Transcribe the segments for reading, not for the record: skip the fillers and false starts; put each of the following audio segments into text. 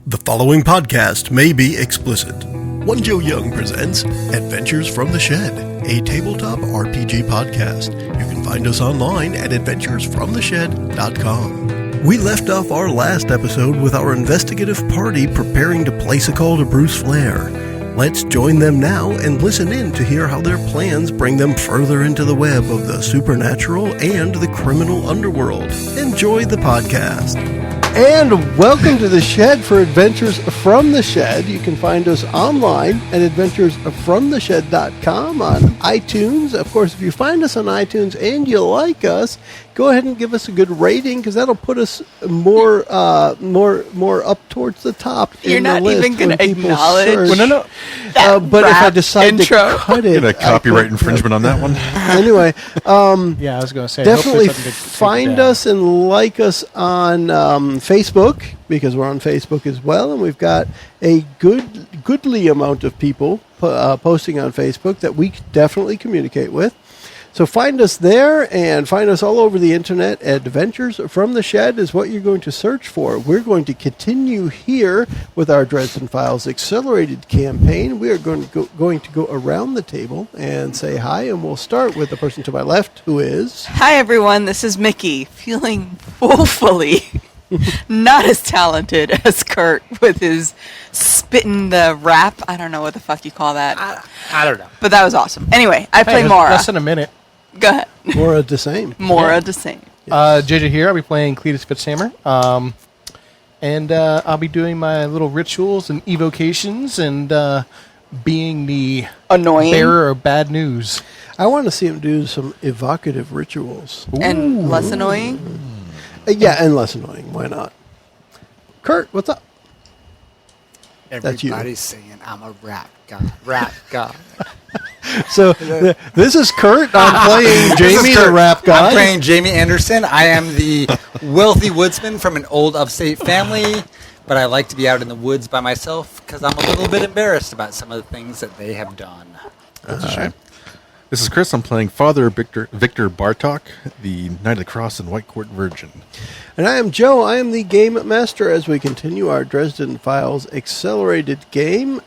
The following podcast may be explicit. One Joe Young presents Adventures from the Shed, a tabletop RPG podcast. You can find us online at adventuresfromtheshed.com. We left off our last episode with our investigative party preparing to place a call to Bruce Flair. Let's join them now and listen in to hear how their plans bring them further into the web of the supernatural and the criminal underworld. Enjoy the podcast. And welcome to the Shed for Adventures from the Shed. You can find us online at adventuresfromtheshed.com on iTunes. Of course, if you find us on iTunes and you like us, go ahead and give us a good rating because that'll put us more up towards the top. You're in the not list even going to acknowledge. Well, no. But if I decide to cut it, get a copyright infringement on that one. Anyway, yeah, I was going to say definitely find us and like us on Facebook, because we're on Facebook as well, and we've got a goodly amount of people posting on Facebook that we definitely communicate with. So find us there and find us all over the internet. Adventures from the Shed is what you're going to search for. We're going to continue here with our Dresden Files Accelerated campaign. We are going to go around the table and say hi, and we'll start with the person to my left, who is... Hi, everyone. This is Mickie, feeling woefully not as talented as Kurt with his spitting the rap. I don't know what the fuck you call that. I don't know. But that was awesome. Anyway, I play Mora. Less than a minute. Go ahead. Mora the same. Mora the same. JJ here. I'll be playing Cletus Fitzhammer. And I'll be doing my little rituals and evocations and being the Annoying. bearer of bad news. I want to see him do some evocative rituals. And less annoying. Yeah, and less annoying. Why not? Kurt, what's up? Everybody's saying I'm a rap god. Rap god. So this is Kurt. I'm playing Jamie, the rap guy. I'm playing Jamie Anderson. I am the wealthy woodsman from an old upstate family, but I like to be out in the woods by myself because I'm a little bit embarrassed about some of the things that they have done. That's a shame. This is Chris. I'm playing Father Victor Bartok, the Knight of the Cross and White Court Virgin. And I am Joe. I am the game master as we continue our Dresden Files Accelerated game.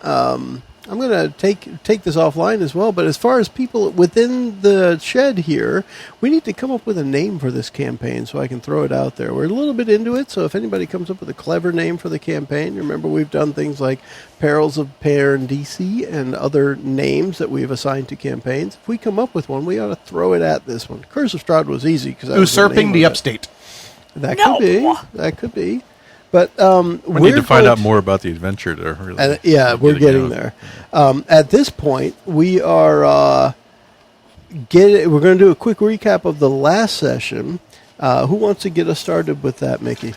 I'm going to take this offline as well, but as far as people within the shed here, we need to come up with a name for this campaign so I can throw it out there. We're a little bit into it, so if anybody comes up with a clever name for the campaign, remember we've done things like Perils of Parandisi and other names that we've assigned to campaigns. If we come up with one, we ought to throw it at this one. Curse of Strahd was easy because Usurping the upstate. That could be. But we need to find out more about the adventure there. Really. We're getting there. At this point, we are we're going to do a quick recap of the last session. Who wants to get us started with that, Mickie?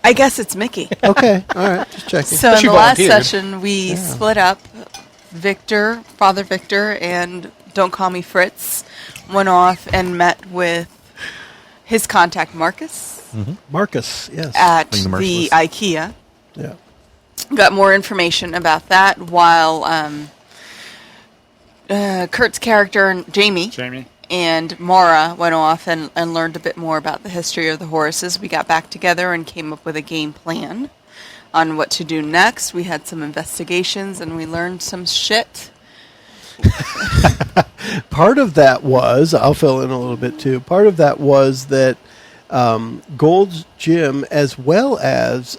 I guess it's Mickie. Okay, all right, just checking. So in the last session, we split up. Father Victor, and Don't Call Me Fritz went off and met with his contact, Marcus. Mm-hmm. Marcus, yes. At the IKEA. Yeah. Got more information about that while Kurt's character, Jamie, and Mara went off and learned a bit more about the history of the Horaces. We got back together and came up with a game plan on what to do next. We had some investigations and we learned some shit. Part of that was, I'll fill in a little bit too, part of that was that Gold's Gym, as well as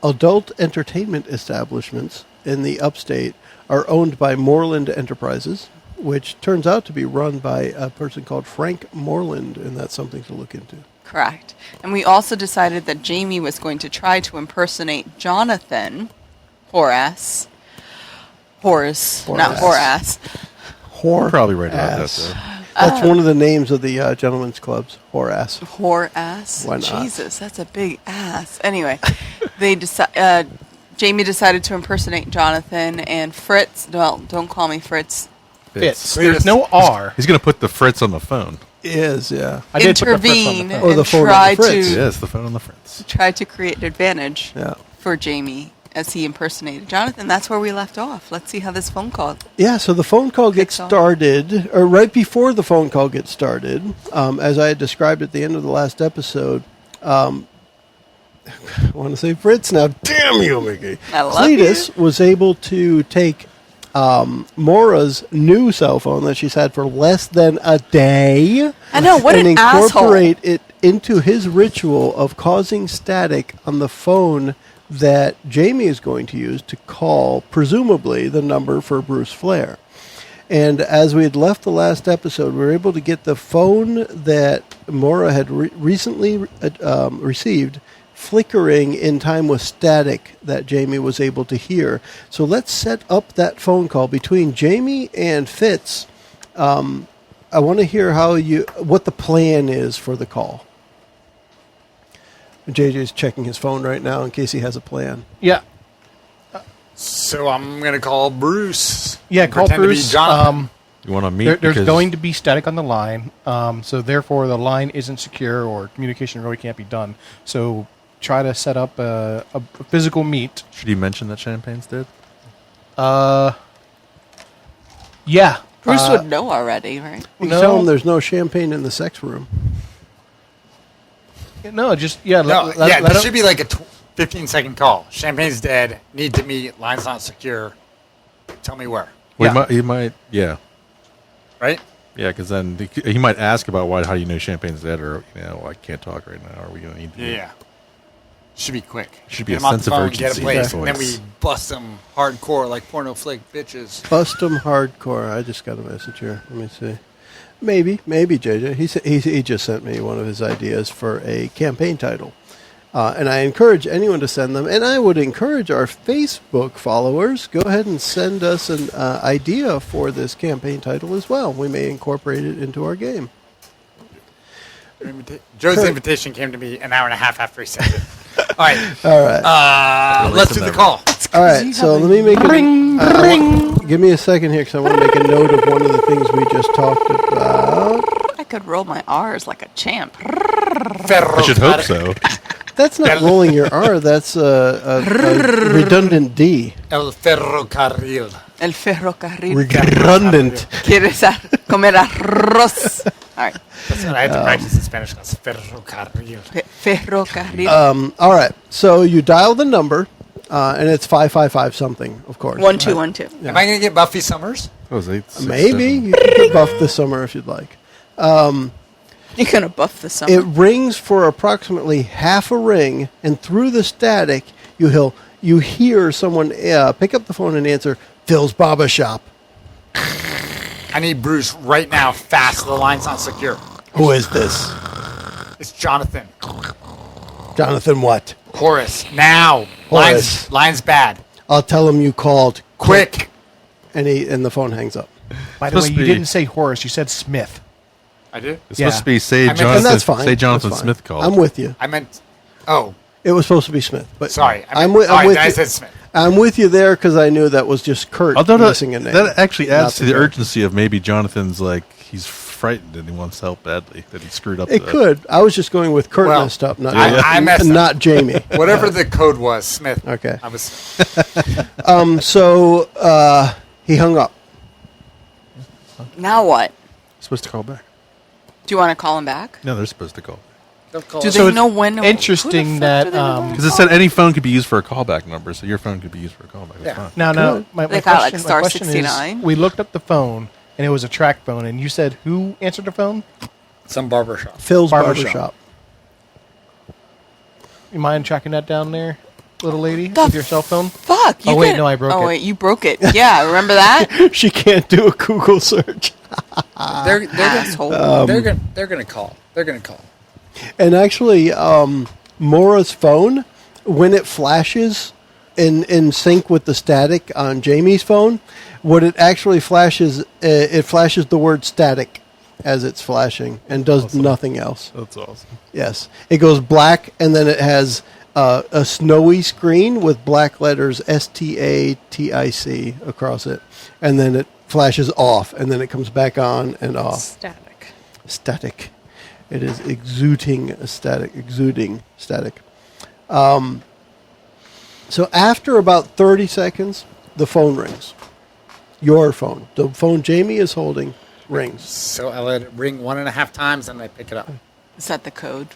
adult entertainment establishments in the upstate, are owned by Moreland Enterprises, which turns out to be run by a person called Frank Moreland, and that's something to look into. Correct. And we also decided that Jamie was going to try to impersonate Jonathan Horace. Not Horace. You're probably right about that, though. That's one of the names of the gentlemen's clubs, Horace. Horace? Why not? Jesus, that's a big ass. Anyway, Jamie decided to impersonate Jonathan, and Fritz, well, don't call me Fritz. Fitz. There's no R. He's going to put the Fritz on the phone. Is, yeah. I did put the Fritz on Intervene the phone. Or the and phone on try the Fritz. to Yes, the phone on the Fritz. try to create an advantage Yeah. for Jamie as he impersonated Jonathan. That's where we left off. Let's see how this phone call. Yeah, so the phone call gets started, or right before the phone call gets started, as I had described at the end of the last episode, I want to say Fritz now. Damn you, Mickie. I love Cletus was able to take Mora's new cell phone that she's had for less than a day. I know, what and an asshole. incorporate it into his ritual of causing static on the phone that Jamie is going to use to call, presumably, the number for Bruce Flair. And as we had left the last episode, we were able to get the phone that Mora had recently received flickering in time with static that Jamie was able to hear. So let's set up that phone call between Jamie and Fitz. I want to hear what the plan is for the call. JJ's checking his phone right now in case he has a plan. Yeah. So I'm going to call Bruce. Yeah, call Pretend to be Bruce. Jonathan. You want to meet? There's going to be static on the line, so therefore the line isn't secure or communication really can't be done. So try to set up a physical meet. Should you mention that Champagne's dead? Yeah. Bruce would know already, right? You No. tell him there's no champagne in the sex room. No, just, yeah. No, let there him- should be like a 15-second call. Champagne's dead. Need to meet. Line's not secure. Tell me where. Well, Yeah. he might, yeah. Right? Yeah, because then he might ask about how do you know Champagne's dead, or, I can't talk right now. Are we going to need to? Yeah. Should be quick. Should be Get a 'em off sense the of phone, urgency Get a in place, his and then we voice. bust them hardcore like porno flick bitches. Bust 'em hardcore. I just got a message here. Let me see. Maybe JJ. He just sent me one of his ideas for a campaign title. And I encourage anyone to send them. And I would encourage our Facebook followers, go ahead and send us an idea for this campaign title as well. We may incorporate it into our game. Joe's Kurt. invitation came to me an hour and a half after he sent it. All right. All right. Let's do the call. All right. So let me make give me a second here because I want to make a note of one of the things we just talked about. I could roll my R's like a champ. I should hope so. That's not rolling your R. That's a redundant D. El ferrocarril. El ferrocarril. Redundant. ¿Quieres comer arroz? All right. That's what I had to practice in Spanish. That's ferrocarril. Ferrocarril. All right. So you dial the number, and it's 555 something, of course. 1212. Am I going to get Buffy Summers? That was 8, 6, Maybe 7. you can get buffed this summer if you'd like. You're gonna buff the summer. It rings for approximately half a ring, and through the static, you hear someone pick up the phone and answer, "Phil's Barber Shop." I need Bruce right now, fast. The line's not secure. Who is this? It's Jonathan. Jonathan what? Horace. Now. Horace. Line's bad. I'll tell him you called. Quick. And the phone hangs up. By the way, supposed you to be- didn't say Horace. You said Smith. I did? It's supposed to be meant- And that's fine. Say Jonathan That's fine. Smith called. I'm with you. I meant... Oh, It was supposed to be Smith, but sorry. I'm all with right, you. then I said Smith. I'm with you there because I knew that was just Kurt Although missing a name. that actually Not adds to the Kurt. urgency of maybe Jonathan's he's frightened and he wants help badly that he screwed up. It could. I was just going with Kurt Well, messed up, not I messed up. not Jamie. Whatever the code was, Smith. Okay. I was... So he hung up. Now what? Supposed to call back. Do you want to call him back? No, they're supposed to call. Do So they it's know when? interesting who the fuck that, do they know when to Because it call? said any phone could be used for a callback number, so your phone could be used for a callback. That's Yeah. fine. Now, Good. my They got, like, question, star my question 69? is, we looked up the phone, and it was a track phone, and you said who answered the phone? Some barbershop. Phil's Barbershop. Barbershop. You mind tracking that down there, little lady, The with your cell phone? Fuck. You Oh, wait, couldn't- no, I broke Oh it. wait, you broke it. Yeah, remember that? She can't do a Google search. They're Asshole. gonna call. They're gonna call. And actually, Mora's phone, when it flashes in sync with the static on Jamie's phone, what it actually flashes, it flashes the word static as it's flashing and does nothing else. That's awesome. Yes. It goes black, and then it has a snowy screen with black letters STATIC across it. And then it flashes off, and then it comes back on and off. Static. Static. It is exuding static. So after about 30 seconds, the phone rings. Your phone. The phone Jamie is holding rings. So I let it ring 1.5 times, and I pick it up. Is that the code?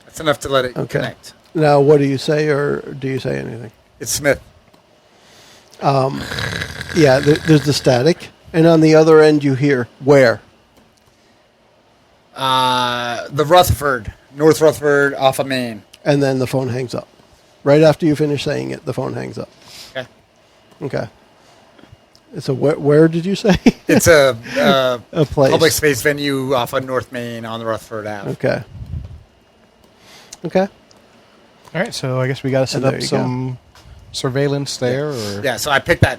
That's enough to let it Okay. connect. Now, what do you say, or do you say anything? It's Smith. Yeah, there's the static. And on the other end, you hear, where? The Rutherford, North Rutherford, off of Maine. And then the phone hangs up. Right after you finish saying it, the phone hangs up. Okay. Okay. So where did you say? It's a A place. public space venue off of North Main on the Rutherford Ave. Okay. Okay. All right, so I guess we got to set there up you some surveillance there. Or Yeah, so I picked that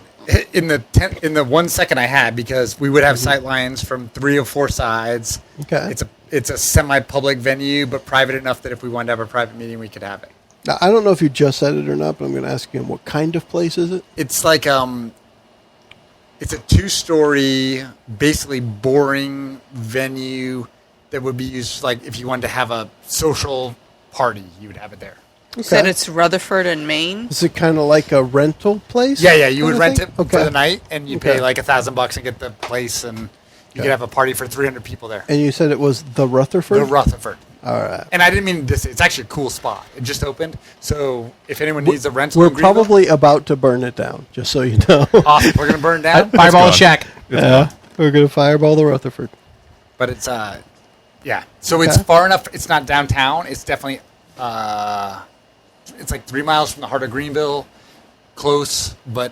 in the 1 second I had because we would have sight lines from 3 or 4 sides. Okay. It's a semi-public venue, but private enough that if we wanted to have a private meeting, we could have it. Now, I don't know if you just said it or not, but I'm going to ask you, what kind of place is it? It's like it's a 2-story, basically boring venue that would be used like if you wanted to have a social party, you would have it there. You said it's Rutherford and Maine? Is it kind of like a rental place? Yeah, you would kind of rent thing? it for the night, and you Okay. pay like $1,000 and get the place, and you could have a party for 300 people there. And you said it was the Rutherford? The Rutherford. All right. And I didn't mean this. It's actually a cool spot. It just opened. So if anyone needs a rental, We're in Greenville, probably about to burn it down, just so you know. awesome. We're gonna burn down. Fireball gone. Shack. Yeah, we're going to fireball the Rutherford. But it's yeah. So it's Okay. far enough. It's not downtown. It's definitely it's like 3 miles from the heart of Greenville. Close, but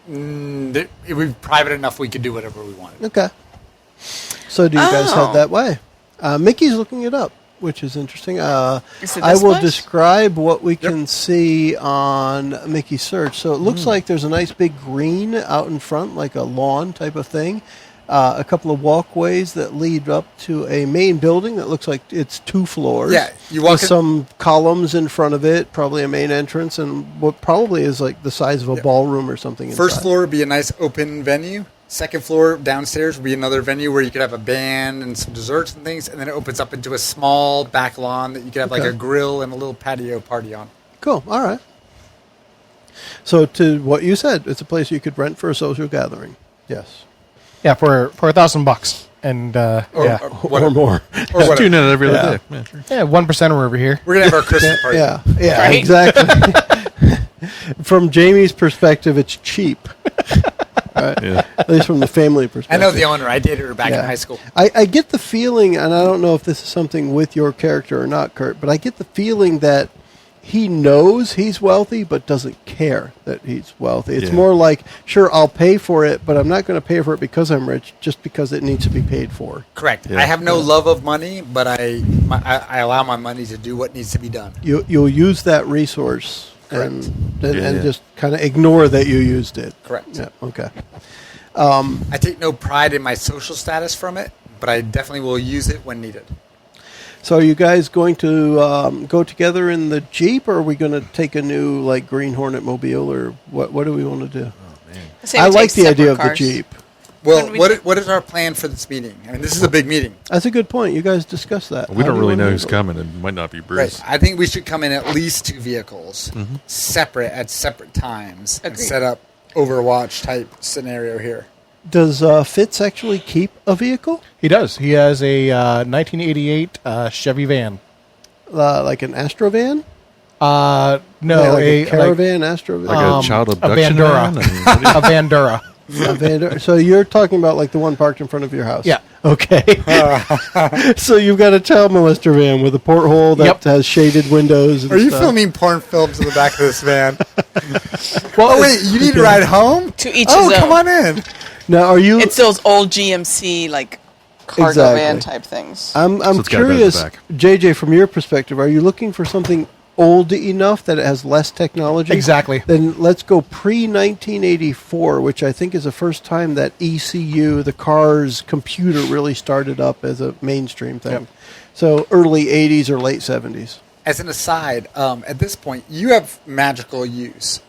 it would be private enough we could do whatever we wanted. Okay. So do you guys Oh. head that way? Mickey's looking it up, which is interesting. Is it I this will place? describe what we can see on Mickey's search. So it looks like there's a nice big green out in front, like a lawn type of thing. A couple of walkways that lead up to a main building that looks like it's 2 floors. Yeah, you walk with in- some columns in front of it, probably a main entrance, and what probably is like the size of a ballroom or something. First inside. floor would be a nice open venue. Second floor downstairs would be another venue where you could have a band and some desserts and things, and then it opens up into a small back lawn that you could have like Okay. a grill and a little patio party on. Cool. All right. So to what you said, it's a place you could rent for a social gathering. Yes. Yeah, for $1,000, and Or, yeah, or, Or whatever. more. Or Just whatever. doing it every Yeah. other day. Yeah, sure. yeah, 1%er over here. We're going to have our Christmas party. Yeah. Yeah. Right? Exactly. From Jamie's perspective, it's cheap. Right? Yeah. At least from the family I perspective. know the owner. I dated her back Yeah. in high school. I get the feeling, and I don't know if this is something with your character or not, Kurt, but I get the feeling that he knows he's wealthy, but doesn't care that he's wealthy. It's Yeah. more like, sure, I'll pay for it, but I'm not going to pay for it because I'm rich, just because it needs to be paid for. Correct. Yeah. I have no love of money, but I allow my money to do what needs to be done. You'll use that resource and Yeah. just kind of ignore that you used it. Correct. Yeah. Okay. I take no pride in my social status from it, but I definitely will use it when needed. So are you guys going to go together in the Jeep, or are we going to take a new like Green Hornet mobile, or what do we want to do? Say I we like take the idea separate of cars. the Jeep. Well, When we what is our plan for this meeting? I mean, this is a big meeting. That's a good point. You guys discuss that. We How don't do you really wanna know who's handle it? coming. It might not be Bruce. Right. I think we should come in at least 2 vehicles, separate at separate times, and Agreed. set up Overwatch type scenario here. Does Fitz actually keep a vehicle? He does. He has a 1988 Chevy van. Like an Astrovan? No, like a like caravan Astrovan? Like a child a abduction Bandura. van? I mean, what do you- a Bandura. A Van- so you're talking about like the one parked in front of your house? Yeah. Okay. So you've got a child molester van with a porthole that Yep. has shaded windows. And Are you stuff. filming porn films in the back of this van? Well, Oh, wait, you need to ride home? To each Oh, his own. come on in. Now, are you? It's those old GMC like cargo Exactly. van type things. I'm So it's got a bed in the curious, back. JJ, from your perspective, are you looking for something old enough that it has less technology? Exactly. Then let's go pre-1984, which I think is the first time that ECU, the car's computer, really started up as a mainstream thing. Yep. So early 80s or late 70s. As an aside, at this point, you have magical use.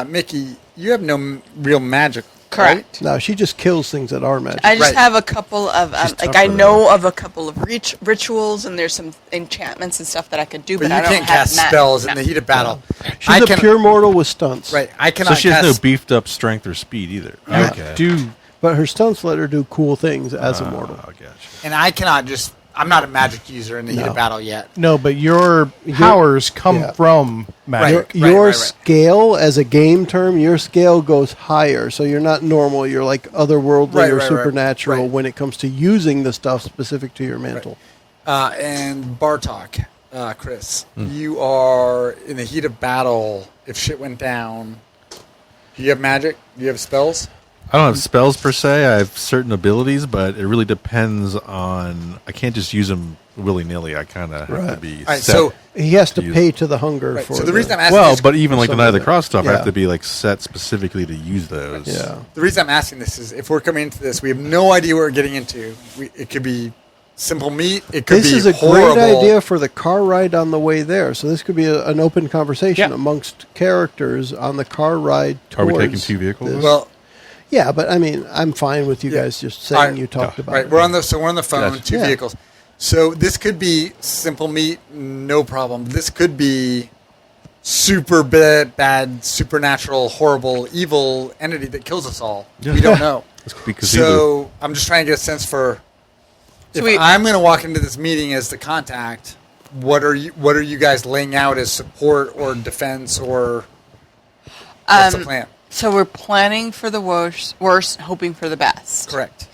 Mickie, you have no real magic. Correct. No, she just kills things that are magic. I just Right. have a couple of She's like tougher I know though. of a couple of rituals, and there's some enchantments and stuff that I could do, But but you I don't can't have cast magic. spells in No. the heat of battle. She's a pure mortal with stunts. Right, I So cannot she has cast no beefed up strength or speed either. You Okay. do. But her stunts let her do cool things as a mortal. Oh, gotcha. and I cannot just I'm not a magic user in the heat of battle yet. No, but your powers come from magic. Your scale, as a game term, your scale goes higher. So you're not normal. You're like otherworldly or supernatural when it comes to using the stuff specific to your mantle. And Bartok, Chris, you are in the heat of battle. If shit went down, do you have magic? Do you have spells? I don't have spells per se. I have certain abilities, but it really depends on. I can't just use them willy nilly. I kind of have to be. Set so he has to pay to the hunger for. So the reason I'm asking, but even like the Night of the Cross stuff, I have to be like set specifically to use those. Yeah. The reason I'm asking this is if we're coming into this, we have no idea what we're getting into. It could be simple meat. It could be This is a horrible. great idea for the car ride on the way there. So this could be an open conversation amongst characters on the car ride. Are we taking 2 vehicles? This. Well. Yeah, but I mean, I'm fine with you guys just saying you talked about it. Right, we're on the phone, 2 vehicles. So this could be simple meat, no problem. This could be super bad, supernatural, horrible, evil entity that kills us all. Yeah. We don't know. So I'm just trying to get a sense for if I'm going to walk into this meeting as the contact. What are you guys laying out as support or defense or what's the plan? So we're planning for the worst, hoping for the best. Correct.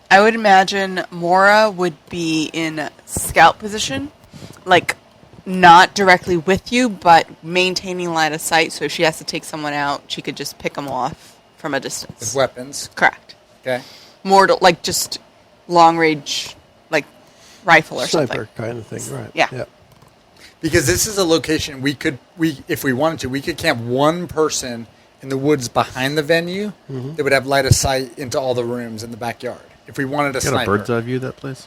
I would imagine Mora would be in scout position, like not directly with you, but maintaining line of sight. So if she has to take someone out, she could just pick them off from a distance. With weapons. Correct. Okay. Mortal, like just long range, like rifle or something. Sniper kind of thing, right? Yeah. Because this is a location if we wanted to, we could camp one person in the woods behind the venue that would have light of sight into all the rooms in the backyard. If we wanted a sniper. A bird's eye view of that place?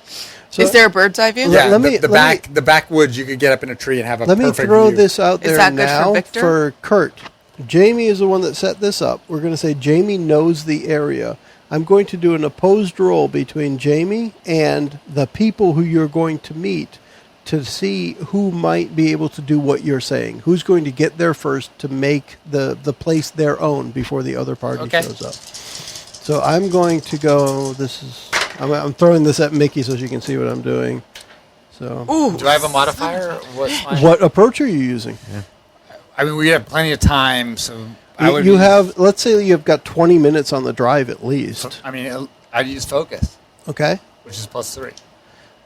So is there a bird's eye view? Yeah, the backwoods, you could get up in a tree and have a perfect view. Let me throw this out there now good for Kurt. Jamie is the one that set this up. We're going to say Jamie knows the area. I'm going to do an opposed roll between Jamie and the people who you're going to meet to see who might be able to do what you're saying. Who's going to get there first to make the place their own before the other party shows up. So I'm going to go, I'm throwing this at Mickie so she can see what I'm doing. So, do I have a modifier? What approach are you using? Yeah. I mean, we have plenty of time, so let's say you've got 20 minutes on the drive at least. I mean, I'd use focus. Okay. Which is +3.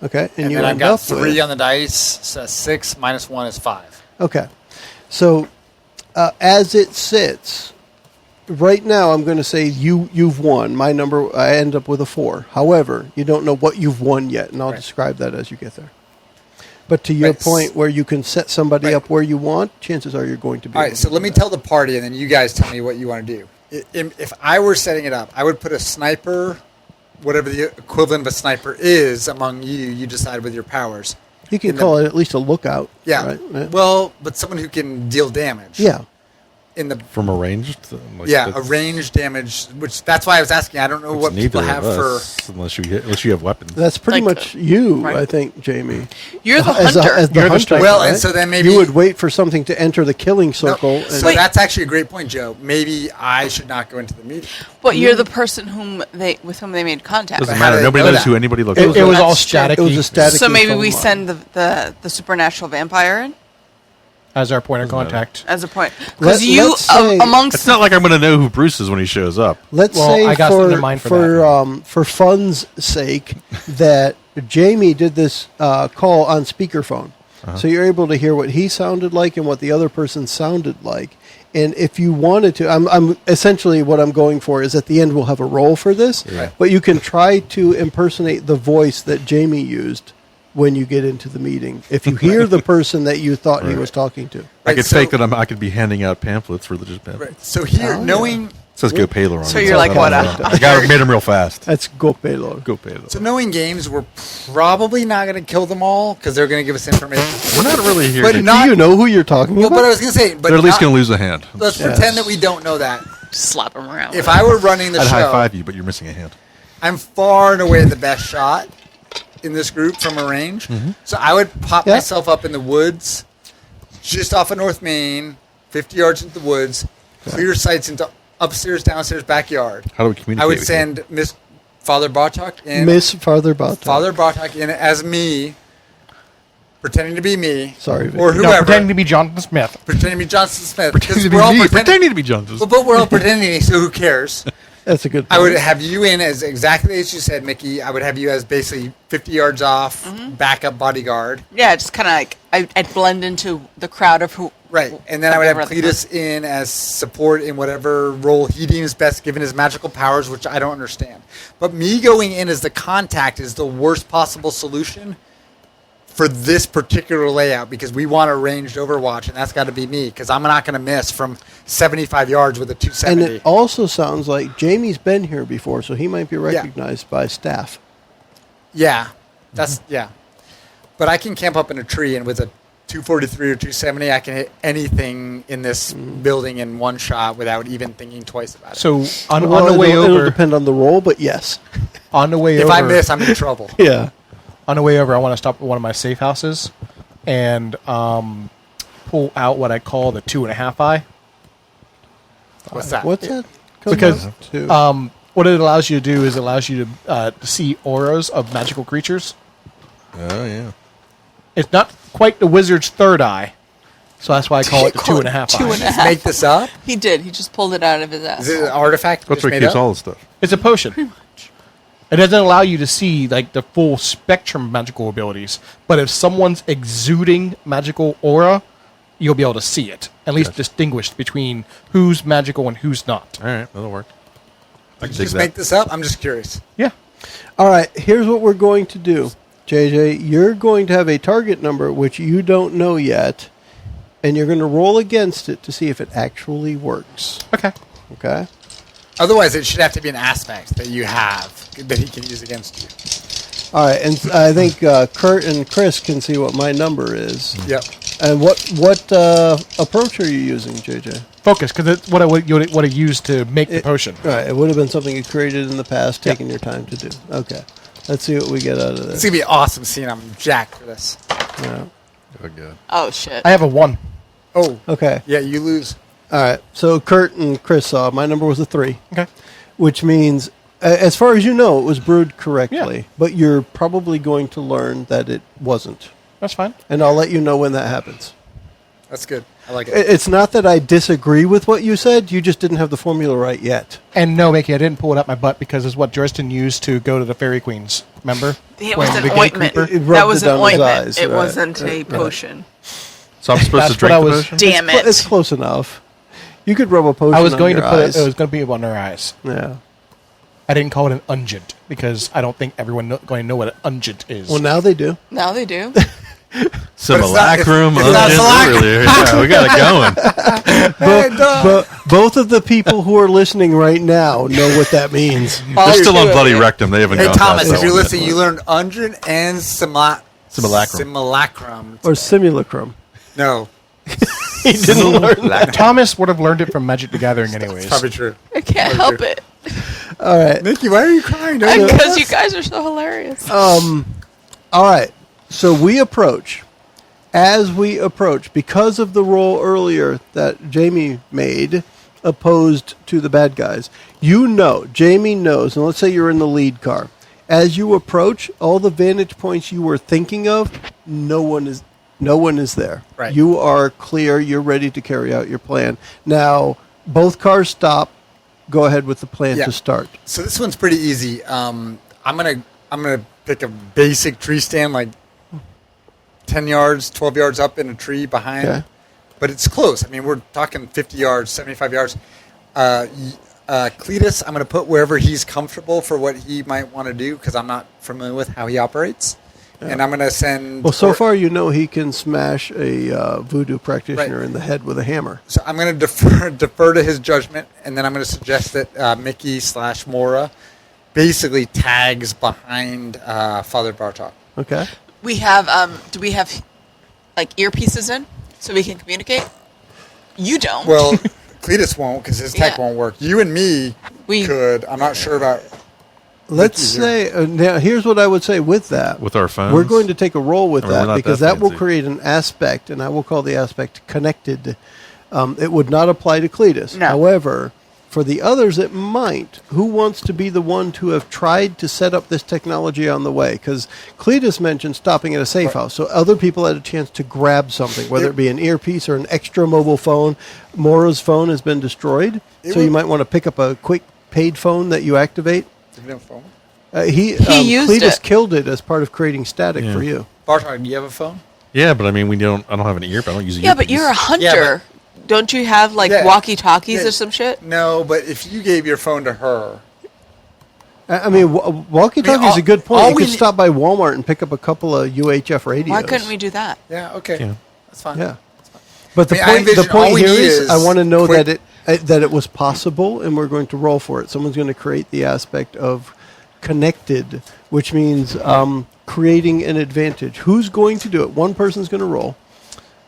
Okay, and then I've got 3 on the dice, so 6 minus 1 is 5. Okay, so as it sits, right now I'm going to say you've won. My number, I end up with a 4. However, you don't know what you've won yet, and I'll describe that as you get there. But to your point where you can set somebody up where you want, chances are you're going to be. All right, so let me tell the party, and then you guys tell me what you want to do. If I were setting it up, I would put a sniper, whatever the equivalent of a sniper is among you decide with your powers. You can call it at least a lookout. Yeah. Right? Well, but someone who can deal damage. Yeah. From a ranged? A ranged damage, which that's why I was asking. I don't know what people have for... Unless you have weapons. That's pretty much you, I think, Jamie. You're the hunter. As the hunter. Well, and so then maybe... You would wait for something to enter the killing circle. So that's actually a great point, Joe. Maybe I should not go into the meeting. But you're the person with whom they made contact. Doesn't matter. Nobody knows who anybody looks like. It was all static. It was a static. So maybe we send the supernatural vampire in? As our point of contact. As a point. Because amongst... It's not like I'm going to know who Bruce is when he shows up. Let's say I got something in mind for fun's sake that Jamie did this call on speakerphone. So you're able to hear what he sounded like and what the other person sounded like. And if you wanted to, I'm essentially what I'm going for is at the end we'll have a roll for this. Right. But you can try to impersonate the voice that Jamie used when you get into the meeting. If you hear the person that you thought he was talking to. I could fake that I could be handing out pamphlets, religious pamphlets. Right. So here, knowing... It says Go Paylor on it. So you're like, what? I made him real fast. That's Go Paylor. Go Paylor. So knowing games, we're probably not going to kill them all because they're going to give us information. We're not really here. But do you know who you're talking about? But I was going to say... They're at least going to lose a hand. Let's pretend that we don't know that. Slap them around. If I were running the show... I'd high-five you, but you're missing a hand. I'm far and away the best shot in this group from a range. So I would pop myself up in the woods, just off of North Main, 50 yards into the woods, clear sights into upstairs, downstairs, backyard. How do we communicate? I would send Father Bartok in Miss Father Bartok. Father Bartok in as me, pretending to be me. Sorry, Vicky. or No, whoever. pretending to be Jonathan Smith. Pretending to be Johnson Smith. Pretending to we're all be me. pretending- Pretending to be Johnson. But we're all pretending, so who cares? That's a good I point. would have you in as exactly as you said, Mickie. I would have you as basically 50 yards off, backup bodyguard. Yeah, just kind of like I'd blend into the crowd of who. Right. And then I would have whatever the- Cletus in as support in whatever role he deems best given his magical powers, which I don't understand. But me going in as the contact is the worst possible solution for this particular layout because we want a ranged overwatch, and that's got to be me because I'm not going to miss from 75 yards with a And 270. it also sounds like Jamie's been here before, so he might be recognized by staff. Yeah, that's yeah. But I can camp up in a tree, and with a 243 or 270, I can hit anything in this building in one shot without even thinking twice about it. So on Well, the way it'll over, depend on the role, but yes. on the way if over, I miss, I'm in trouble. Yeah. on the way over, I want to stop at one of my safe houses and pull out what I call the 2.5 eye. What's that? What's that? Because to? what it allows you to do is it allows you to see auras of magical creatures. Oh, yeah. It's not quite the wizard's third eye, so that's why I call it the Call it 2.5 two eye. and a half. Make this up? He did. He just pulled it out of his ass. Is it an artifact? That's just what made keeps up? all the stuff. It's a potion. It doesn't allow you to see like the full spectrum of magical abilities, but if someone's exuding magical aura, you'll be able to see it. At least distinguish between who's magical and who's not. All right, that'll work. I Did can you dig just that. make this up? I'm just curious. Yeah. All right, here's what we're going to do. JJ, you're going to have a target number which you don't know yet, and you're going to roll against it to see if it actually works. Okay. Okay? Otherwise, it should have to be an aspect that you have that he can use against you. All right, and I think Kurt and Chris can see what my number is. Yep. And what approach are you using, JJ? Focus, because it's what I used to make the potion. Right, it would have been something you created in the past, taking your time to do. Okay, let's see what we get out of It's this. going to be awesome seeing I'm jacked for this. Yeah. Oh, good. Oh shit. I have a 1. Oh, Okay, yeah, you lose. all right. So Kurt and Chris saw my number was a 3, Okay. which means, as far as you know, it was brewed correctly. Yeah. But you're probably going to learn that it wasn't, That's fine. and I'll let you know when that happens. That's good. I like it. It's not that I disagree with what you said. You just didn't have the formula right yet. And no, Mickey, I didn't pull it out my butt because it's what Dresden used to go to the Fairy Queens. Remember? It When was an the gate ointment. creeper- It rubbed That was it an down his ointment. eyes, It right. wasn't a Right. potion. So I'm supposed That's to drink what I the was- potion? Damn it. It's close enough. You could rub a potion I was on going to your put eyes. it was going to be on their eyes. Yeah. I didn't call it an ungent because I don't think everyone going to know what an ungent is. Well, now they do. Now they do. Simulacrum, it's not ungent, really. Yeah, we got it going. But both of the people who are listening right now know what that means. They're still on bloody rectum. They haven't Hey, gone Thomas, past if that you're one listening, yet. you learned ungent and Simulacrum. simulacrum. Or simulacrum. No, He didn't learn that. Thomas would have learned it from Magic the Gathering anyways. probably true. I can't help it. All right. Mickie, why are you crying? Don't you Because love you us? guys are so hilarious. All right. So we approach. As we approach, because of the roll earlier that Jamie made, opposed to the bad guys, you know, Jamie knows, and let's say you're in the lead car. As you approach, all the vantage points you were thinking of, no one is there. Right. You are clear. You're ready to carry out your plan. Now, both cars stop. Go ahead with the plan Yeah. to start. So this one's pretty easy. I'm gonna pick a basic tree stand, like 10 yards, 12 yards up in a tree behind. Okay. But it's close. I mean, we're talking 50 yards, 75 yards. Cletus, I'm going to put wherever he's comfortable for what he might want to do because I'm not familiar with how he operates. And I'm going to send... Well, so far you know he can smash a voodoo practitioner Right. in the head with a hammer. So I'm going to defer to his judgment, and then I'm going to suggest that Mickie/Mora basically tags behind Father Bartok. Okay. We have, do we have, like, earpieces in so we can communicate? You don't. Well, Cletus won't because his tech Yeah. won't work. You and me We- could. I'm not sure about... Let's Mickey's say, now here's what I would say with that. With our phones? We're going to take a roll with I mean, we're that not because that that will fancy. create an aspect, and I will call the aspect connected. It would not apply to Cletus. No. However, For the others, it might. Who wants to be the one to have tried to set up this technology on the way? Because Cletus mentioned stopping at a safe house, so other people had a chance to grab something, whether it be an earpiece or an extra mobile phone. Mora's phone has been destroyed, so you might want to pick up a quick paid phone that you activate. Do you have a phone? He used Cletus it. killed it as part of creating static for you. Bartok, do you have a phone? Yeah, but I mean, I don't have an ear. But I don't use a Yeah, but you're a hunter. Yeah, Don't you have like walkie-talkies or some shit? No, but if you gave your phone to her, I mean, walkie-talkie is a good point. all You we could stop by Walmart and pick up a couple of UHF radios. Why couldn't we do that? yeah, okay, Yeah. that's fine. Yeah. But the I mean, I point, the envision point all we here need is, is I want to know quick- that it was possible, and we're going to roll for it. Someone's going to create the aspect of connected, which means creating an advantage. Who's going to do it? One person's going to roll.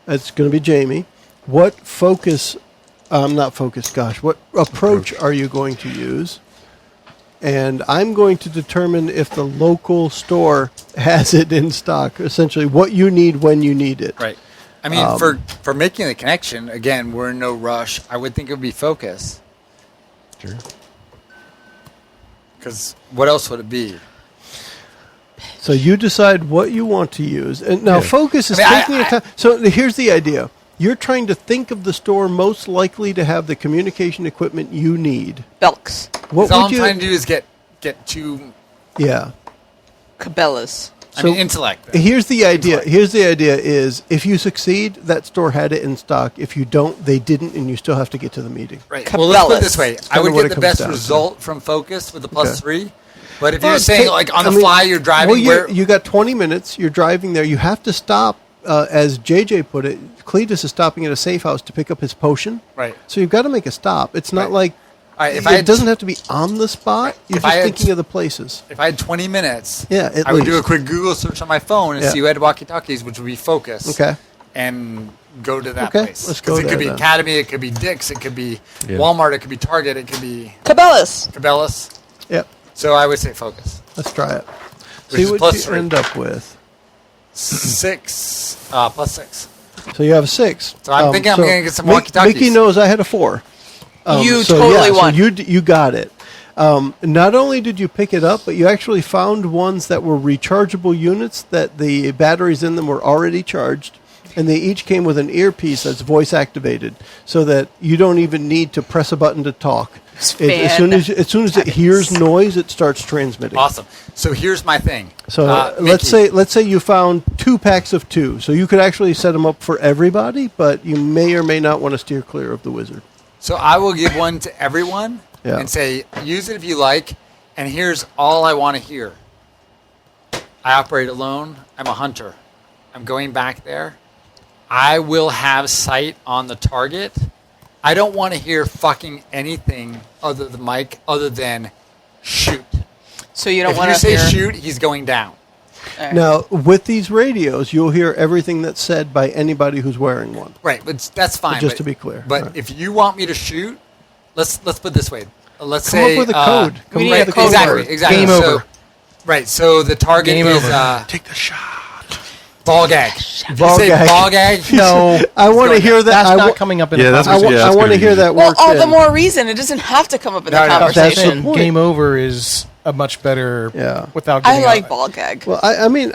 It's going to be Jamie. What focus? Not focus. Gosh, what approach are you going to use? And I'm going to determine if the local store has it in stock. Essentially, what you need when you need it. Right. I mean, for making the connection, again, we're in no rush. I would think it would be focus. Sure. Because what else would it be? So you decide what you want to use. And now focus is I mean, taking your time. So here's the idea. You're trying to think of the store most likely to have the communication equipment you need. Belks. What all would I'm you trying to do is get to, Yeah. Cabela's. So intellect. Here's the idea. Intellect. Here's the idea is if you succeed, that store had it in stock. If you don't, they didn't, and you still have to get to the meeting. Right. Well, let's put it this way. I kinda would what get it the comes best down to. result from focus with the plus Okay. 3. But if Well, you're saying, like, on the fly, you're driving Well, you got 20 minutes. You're driving there. You have to stop, as JJ put it. Cletus is stopping at a safe house to pick up his potion. Right. So you've got to make a stop. It's not like All right, if it I had doesn't have to be on the spot. Right. You're If I just had thinking of the places. If I had 20 minutes, Yeah, at I would do a least. quick Google search on my phone and Yeah. see who had walkie-talkies, which would be focus. Okay. And go to that Okay, place. let's go Because it there could be then. Academy, it could be Dick's, it could be Yeah. Walmart, it could be Target, it could be Cabela's. Cabela's. Yep. So I would say focus. Let's try it. Which See is what plus you 3. end up with. 6, plus 6. So you have a 6. So I'm thinking I'm gonna get some walkie-talkies. Mickey knows I had a 4. You so totally won. So you got it. Not only did you pick it up, but you actually found ones that were rechargeable units that the batteries in them were already charged, and they each came with an earpiece that's voice activated, so that you don't even need to press a button to talk. As soon as it hears noise, it starts transmitting. Awesome. So here's my thing. So Mickey, let's say you found 2 packs of 2. So you could actually set them up for everybody, but you may or may not want to steer clear of the wizard. So I will give one to everyone Yeah. and say, use it if you like, and here's all I want to hear. I operate alone. I'm a hunter. I'm going back there. I will have sight on the target. I don't want to hear fucking anything other than Mike, other than shoot. So you don't If want you to say hear. shoot, he's going down. All right. Now, with these radios, you'll hear everything that's said by anybody who's wearing one. Right, but that's fine. Just but- to be clear. But Right. if you want me to shoot, let's put it this way. Let's Come say up with a code. Come We up need with a a code exactly, word. exactly. Game So- over. Right, so the target Game is over. Take the shot. ball gag. If you Ball say gag. ball gag, No, I want to going hear that. that's I not wa- coming up in Yeah, a that's I what- conversation. yeah, that's want to gonna hear be- that Well, worked all the in. more reason. It doesn't have to come up in No, the no, that's the conversation. point. Game over is a much better. Yeah. Without. I giving like out- ball gag. Well, I mean,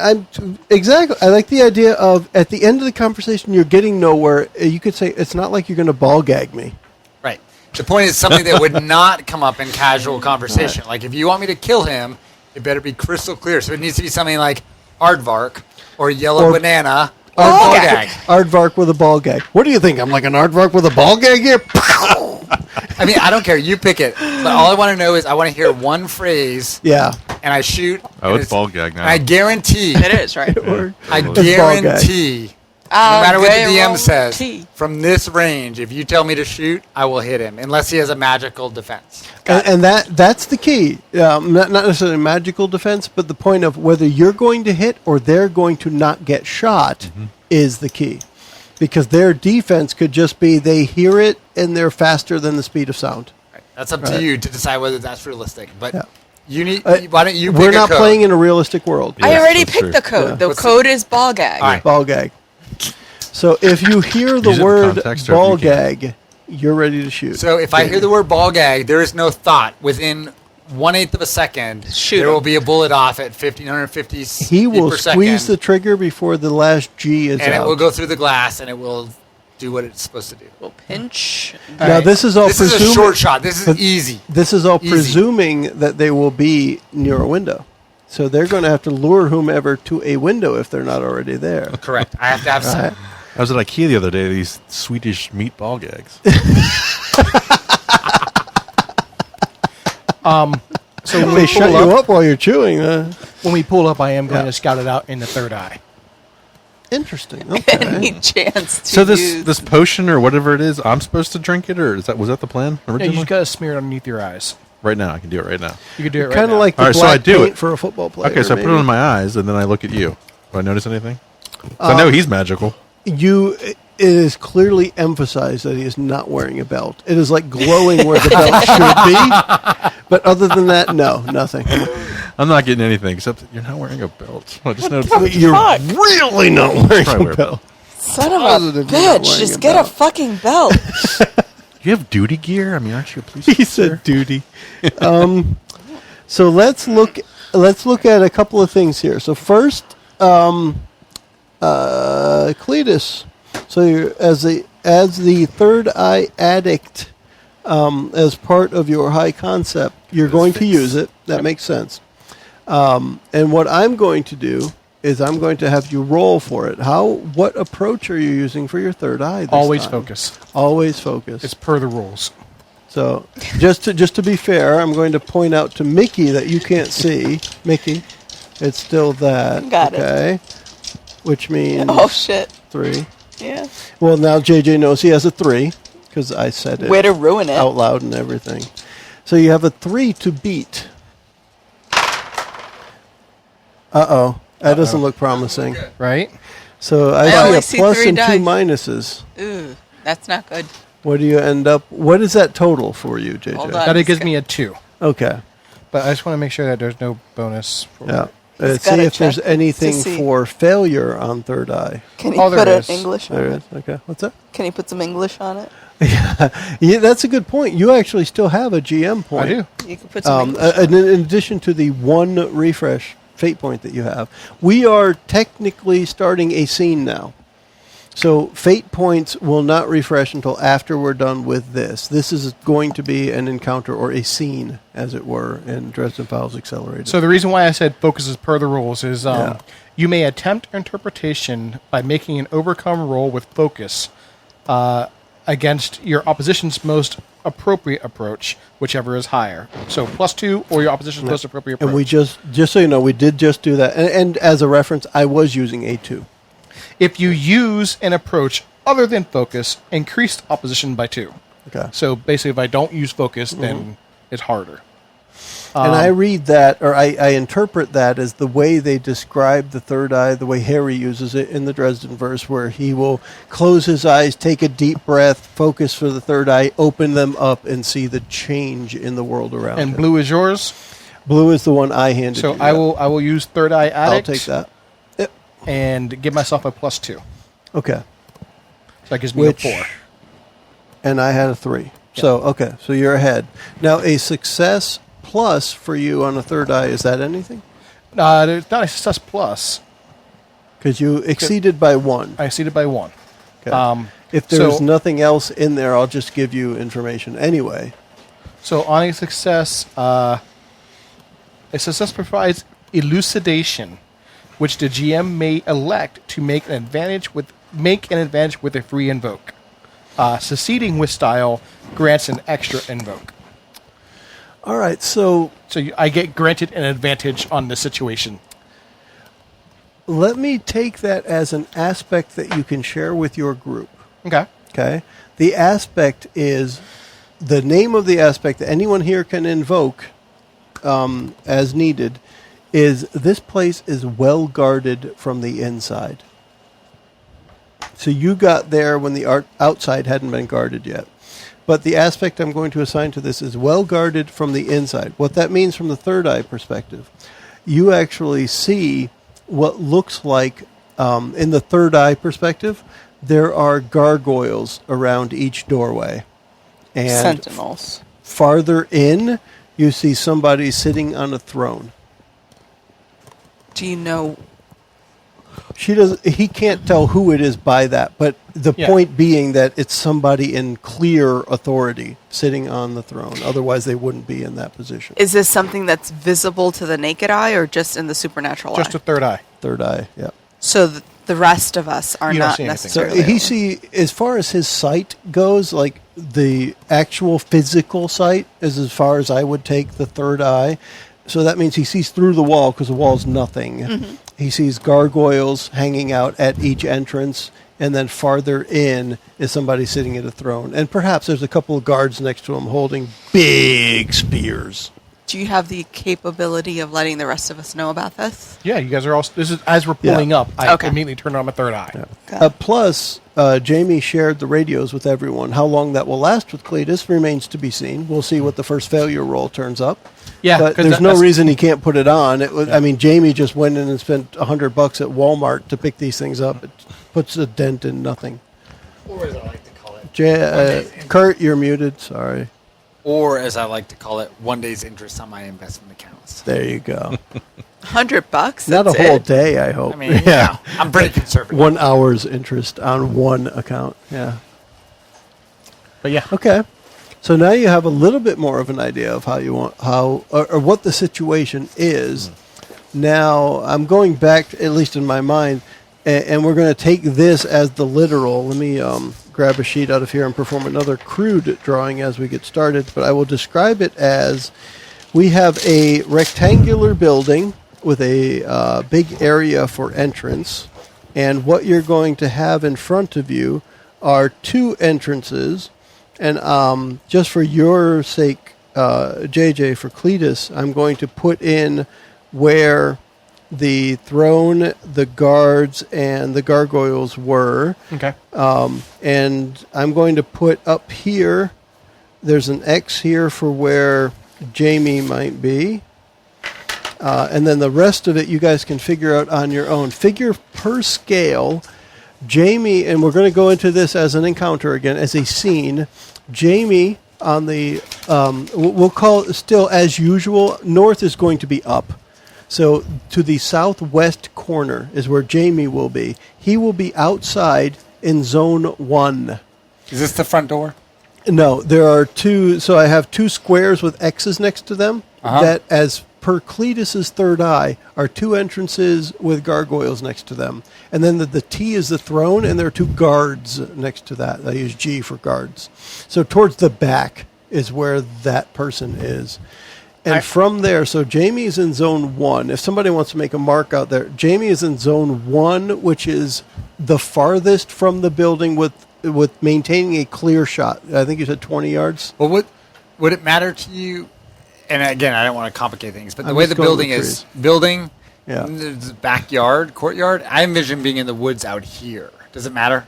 exactly. I like the idea of at the end of the conversation, you're getting nowhere. You could say it's not like you're going to ball gag me. right. The point is something that would not come up in casual conversation. Like if you want me to kill him, it better be crystal clear. So it needs to be something like aardvark or yellow Or- banana or Ball ball gag. gag. Aardvark with a ball gag. What do you think? I'm like an aardvark with a ball gag here? I mean, I don't care. You pick it. But all I want to know is I want to hear one phrase Yeah. and I shoot. Oh, and it's ball gag now. And I guarantee. It is, right? I ball gag. guarantee. No matter what the DM says, guarantee. from this range, if you tell me to shoot, I will hit him, unless he has a magical defense. And that's the key. Not necessarily magical defense, but the point of whether you're going to hit or they're going to not get shot is the key. Because their defense could just be they hear it and they're faster than the speed of sound. Right. That's up to you to decide whether that's realistic. But Yeah. you need. Why don't you? We're pick a not code? playing in a realistic world. I Yes, already that's picked true. the code. Yeah. The What's code is ball gag. All right. Ball gag. So if you hear the Use it in word context or if ball you can. gag, you're ready to shoot. So if I hear the word ball gag, there is no thought. Within 1/8 of a second, Shoot there him. will be a bullet off at 1,550 he will per squeeze second, the trigger before the last G is and out. it will go through the glass, and it will do what it's supposed to do. We'll pinch. Now, this is all This is a presuming. short shot. This is easy. This is all Easy. presuming that they will be near a window. So they're going to have to lure whomever to a window if they're not already there. Correct. I have to have some. I was at IKEA the other day. These Swedish meatball gags. So when They we shut pull you up, up while you're chewing. when we pull up, I am going Yeah. to scout it out in the third eye. Interesting. Any Okay. chance to So use. this potion or whatever it is, I'm supposed to drink it, or was that the plan Yeah, originally? you just got to smear it underneath your eyes. Right now, I can do it right now. You could do it right Kind now. of like the All right, so black I do paint it. for a football player. Okay, so I put it maybe. on my eyes, and then I look at you. Do I notice anything? 'Cause I know he's magical. It is clearly emphasized that he is not wearing a belt. It is like glowing where the belt should be. But other than that, no, nothing. I'm not getting anything except that you're not wearing a belt. I just noticed. You're really not wearing Probably wear a a belt. Son of a Positive you're not bitch, wearing just a get a belt. fucking belt. You have duty gear? I mean, aren't you a police He officer? said duty. So let's look at a couple of things here. So first, Cletus. So you're, as the third eye addict, as part of your high concept, you're going to use it. That makes sense. And what I'm going to do is I'm going to have you roll for it. What approach are you using for your third eye this Always time? focus. Always focus. It's per the rules. So, just to be fair, I'm going to point out to Mickie that you can't see. Mickie, it's still that. Got it. Okay. Which means Oh shit. 3. Yeah. Well, now JJ knows he has a 3 because I said it Way to ruin it. out loud and everything. So you have a 3 to beat. Uh-oh. That doesn't look promising. Right? So I only see see a plus 3 and 2 dice. minuses. Ooh, that's not good. What do you end up? What is that total for you, JJ? Hold on. That it gives me a 2. Okay. But I just want to make sure that there's no bonus. For Yeah. He's See gotta if there's check anything to see. for failure on third eye. Can you Oh, there put it is. English on There it? it is. Okay. What's that? Can you put some English on it? Yeah, that's a good point. You actually still have a GM point. I do. You can put some English on it. In addition to the 1 refresh fate point that you have, we are technically starting a scene now. So fate points will not refresh until after we're done with this. This is going to be an encounter or a scene, as it were, in Dresden Files Accelerated. So the reason why I said focus is per the rules is Yeah. you may attempt interpretation by making an overcome roll with focus against your opposition's most appropriate approach, whichever is higher. So +2 or your opposition's most appropriate approach. and we just so you know, we did just do that. And as a reference, I was using A2. If you use an approach other than focus, increased opposition by 2. Okay. So basically, if I don't use focus, then it's harder. And I read that, or I interpret that as the way they describe the third eye, the way Harry uses it in the Dresden verse, where he will close his eyes, take a deep breath, focus for the third eye, open them up, and see the change in the world around And him. blue is yours. Blue is the one I handed So you. I will use third eye I'll addict. take that. Yep. And give myself a +2. Okay. So that gives me Which, a 4. and I had a 3. Yeah. So, okay, so you're ahead. Now, a success plus for you on a third eye, is that anything? There's not a success plus. Because you exceeded by 1. I exceeded by 1. Okay. If there's so- nothing else in there, I'll just give you information anyway. So on a success provides elucidation, which the GM may elect to make an advantage with a free invoke. Succeeding with style grants an extra invoke. All right, so So I get granted an advantage on the situation. let me take that as an aspect that you can share with your group. Okay. Okay? The aspect is the name of the aspect that anyone here can invoke as needed is this place is well guarded from the inside. So you got there when the outside hadn't been guarded yet. But the aspect I'm going to assign to this is well guarded from the inside. What that means from the third eye perspective, you actually see what looks like, in the third eye perspective, there are gargoyles around each doorway. And Sentinels. farther in, you see somebody sitting on a throne. Do you know? He can't tell who it is by that, but the point being that it's somebody in clear authority sitting on the throne. Otherwise, they wouldn't be in that position. Is this something that's visible to the naked eye or just in the supernatural eye? Just a third eye. Third eye, yeah. So the rest of us are You don't not see anything. So necessarily. as far as his sight goes, like the actual physical sight is as far as I would take the third eye. So that means he sees through the wall because the wall's nothing. Mm-hmm. He sees gargoyles hanging out at each entrance, and then farther in is somebody sitting at a throne. And perhaps there's a couple of guards next to him holding big spears. Do you have the capability of letting the rest of us know about this? Yeah, you guys are all. This is as we're pulling up. I Okay. immediately turned on my third eye. Yeah. Plus, Jamie shared the radios with everyone. How long that will last with Cletus remains to be seen. We'll see what the first failure roll turns up. Yeah, but 'cause there's no that's- reason he can't put it on. It was, I mean, Jamie just went in and spent $100 at Walmart to pick these things up. It puts a dent in nothing. Or as I like to call it, Kurt, you're muted. Sorry. or as I like to call it, 1 day's interest on my investment accounts. There you go. $100. Not a that's whole it. day, I hope. I mean, yeah, I'm pretty conservative. 1 hour's interest on one account. Yeah. But yeah, Okay. So now you have a little bit more of an idea of how you want, or what the situation is. Now, I'm going back, at least in my mind, and we're going to take this as the literal. Let me grab a sheet out of here and perform another crude drawing as we get started. But I will describe it as we have a rectangular building with a big area for entrance. And what you're going to have in front of you are two entrances. And just for your sake, JJ, for Cletus, I'm going to put in where the throne, the guards, and the gargoyles were. okay. And I'm going to put up here, there's an X here for where Jamie might be. And then the rest of it you guys can figure out on your own. Figure per scale. Jamie, and we're going to go into this as an encounter again, as a scene. Jamie on the, we'll call it still as usual, north is going to be up. So to the southwest corner is where Jamie will be. He will be outside in zone 1. Is this the front door? No, there are two. So I have two squares with X's next to them that, as per Cletus's third eye, are two entrances with gargoyles next to them. And then the T is the throne, and there are two guards next to that. I use G for guards. So towards the back is where that person is. And from there, so Jamie is in zone 1. If somebody wants to make a mark out there, Jamie is in zone 1, which is the farthest from the building with maintaining a clear shot. I think you said 20 yards. Well, would it matter to you? And again, I don't want to complicate things, but the I'm way just the going building with is, trees. building, Yeah. the backyard, courtyard, I envision being in the woods out here. Does it matter?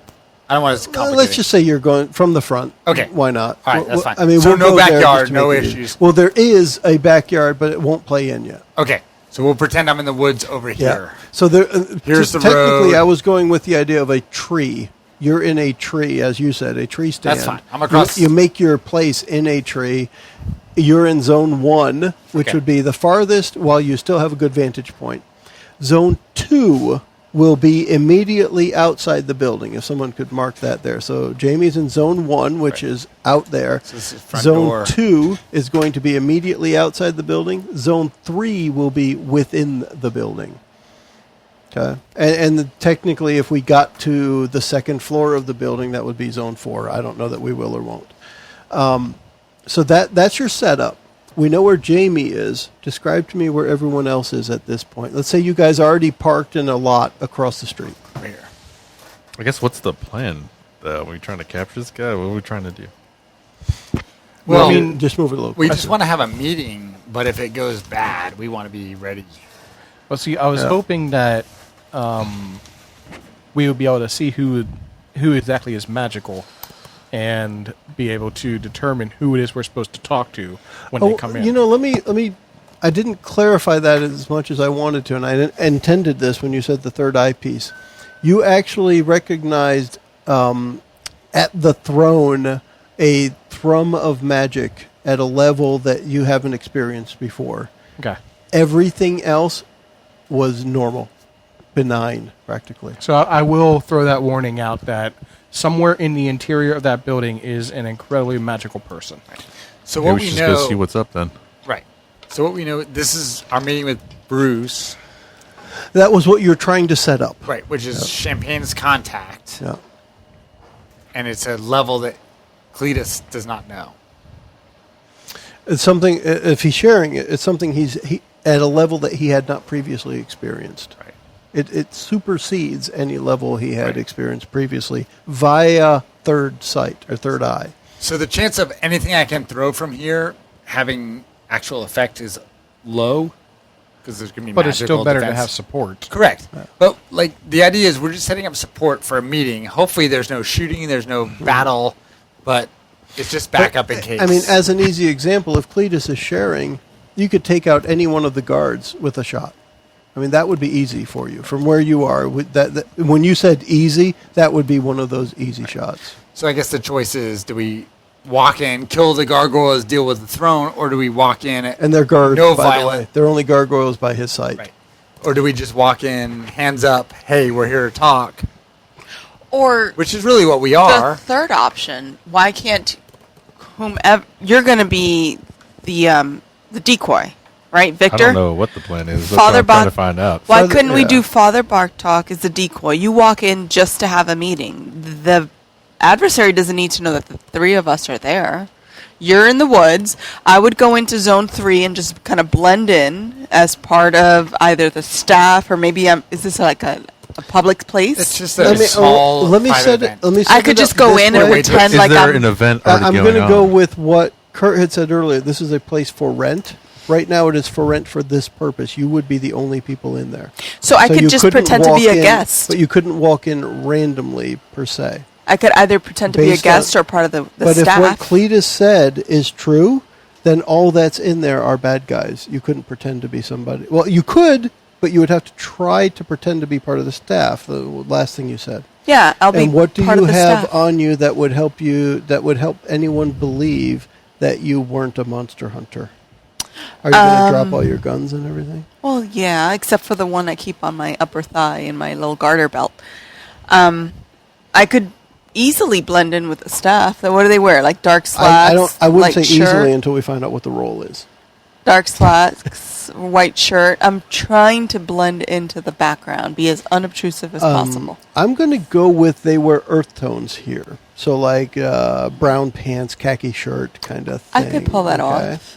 I don't want to complicate Let's just say you're going from the front. Okay. Why not? All right, that's fine. I mean, So we'll no go there backyard, just to no make it issues. easy. Well, there is a backyard, but it won't play in yet. Okay, so we'll pretend I'm in the woods over here. So there. Here's the technically, road. I was going with the idea of a tree. You're in a tree, as you said, a tree stand. That's fine. I'm across- You make your place in a tree. You're in zone 1, which Okay. would be the farthest, while you still have a good vantage point. Zone 2 will be immediately outside the building, if someone could mark that there. So Jamie's in zone 1, which is out there. So this is front Zone door. 2 is going to be immediately outside the building. Zone 3 will be within the building. Okay. And technically, if we got to the second floor of the building, that would be zone 4. I don't know that we will or won't. So that's your setup. We know where Jamie is. Describe to me where everyone else is at this point. Let's say you guys are already parked in a lot across the street. Right here. I guess what's the plan? Are we trying to capture this guy? What are we trying to do? Well, I mean, just move it a little we closer. just want to have a meeting, but if it goes bad, we want to be ready. Well, see, I was hoping that we would be able to see who exactly is magical, and be able to determine who it is we're supposed to talk to when they come in. You know, let me. I didn't clarify that as much as I wanted to, and I intended this when you said the third eye piece. You actually recognized at the throne a thrum of magic at a level that you haven't experienced before. Okay. Everything else was normal, benign, practically. So I will throw that warning out that somewhere in the interior of that building is an incredibly magical person. So Maybe what we we should know, just go see what's up then. right? So what we know, this is our meeting with Bruce, That was what you were trying to set up. right? Which is Champagne's contact, Yeah. and it's a level that Cletus does not know. It's something, if he's sharing it, it's something he at a level that he had not previously experienced. Right. It supersedes any level he had Right. experienced previously via third sight or third eye. So the chance of anything I can throw from here having actual effect is low because there's going to be But it's still magical better to defense. have support. Correct. But like the idea is we're just setting up support for a meeting. Hopefully there's no shooting, there's no battle, but it's just backup in case. I mean, as an easy example, if Cletus is sharing, you could take out any one of the guards with a shot. I mean, that would be easy for you from where you are. When you said easy, that would be one of those easy shots. So I guess the choice is, do we walk in, kill the gargoyles, deal with the throne, or do we walk in And they're guards, no by the way. violent? They're only gargoyles by his sight. Right. Or do we just walk in, hands up, hey, we're here to talk, Or which is really what we the are. third option, why can't whomever you're going to be the decoy, right, Victor? I don't know what the plan is. That's Father what I'm trying to Bach- find out. Why Father- couldn't we yeah. do Father Bartok as the decoy? You walk in just to have a meeting. The adversary doesn't need to know that the three of us are there. You're in the woods. I would go into zone 3 and just kind of blend in as part of either the staff or maybe is this like a public place? It's just a small let me private set event. it. Let me. I set could it just up go this in and way. pretend Is like there I'm an event already I'm going going to on? go with what Kurt had said earlier. This is a place for rent. Right now, it is for rent for this purpose. You would be the only people in there. So I could you just couldn't pretend to be walk a in- guest. But you couldn't walk in randomly per se. I could either pretend to be a Based guest on- or part of the But staff. if what Cletus said is true, then all that's in there are bad guys. You couldn't pretend to be somebody. Well, you could, but you would have to try to pretend to be part of the staff. The last thing you said. yeah, I'll be And what do part you of the have staff. on you that would help you? That would help anyone believe that you weren't a monster hunter? Are you going to drop all your guns and everything? Well, yeah, except for the one I keep on my upper thigh in my little garter belt. I could easily blend in with the staff. What do they wear? Like dark slacks? I wouldn't light say shirt, easily until we find out what the role is. dark slacks, white shirt. I'm trying to blend into the background, be as unobtrusive as possible. I'm going to go with they wear earth tones here. So like brown pants, khaki shirt kind of thing. I could pull that off.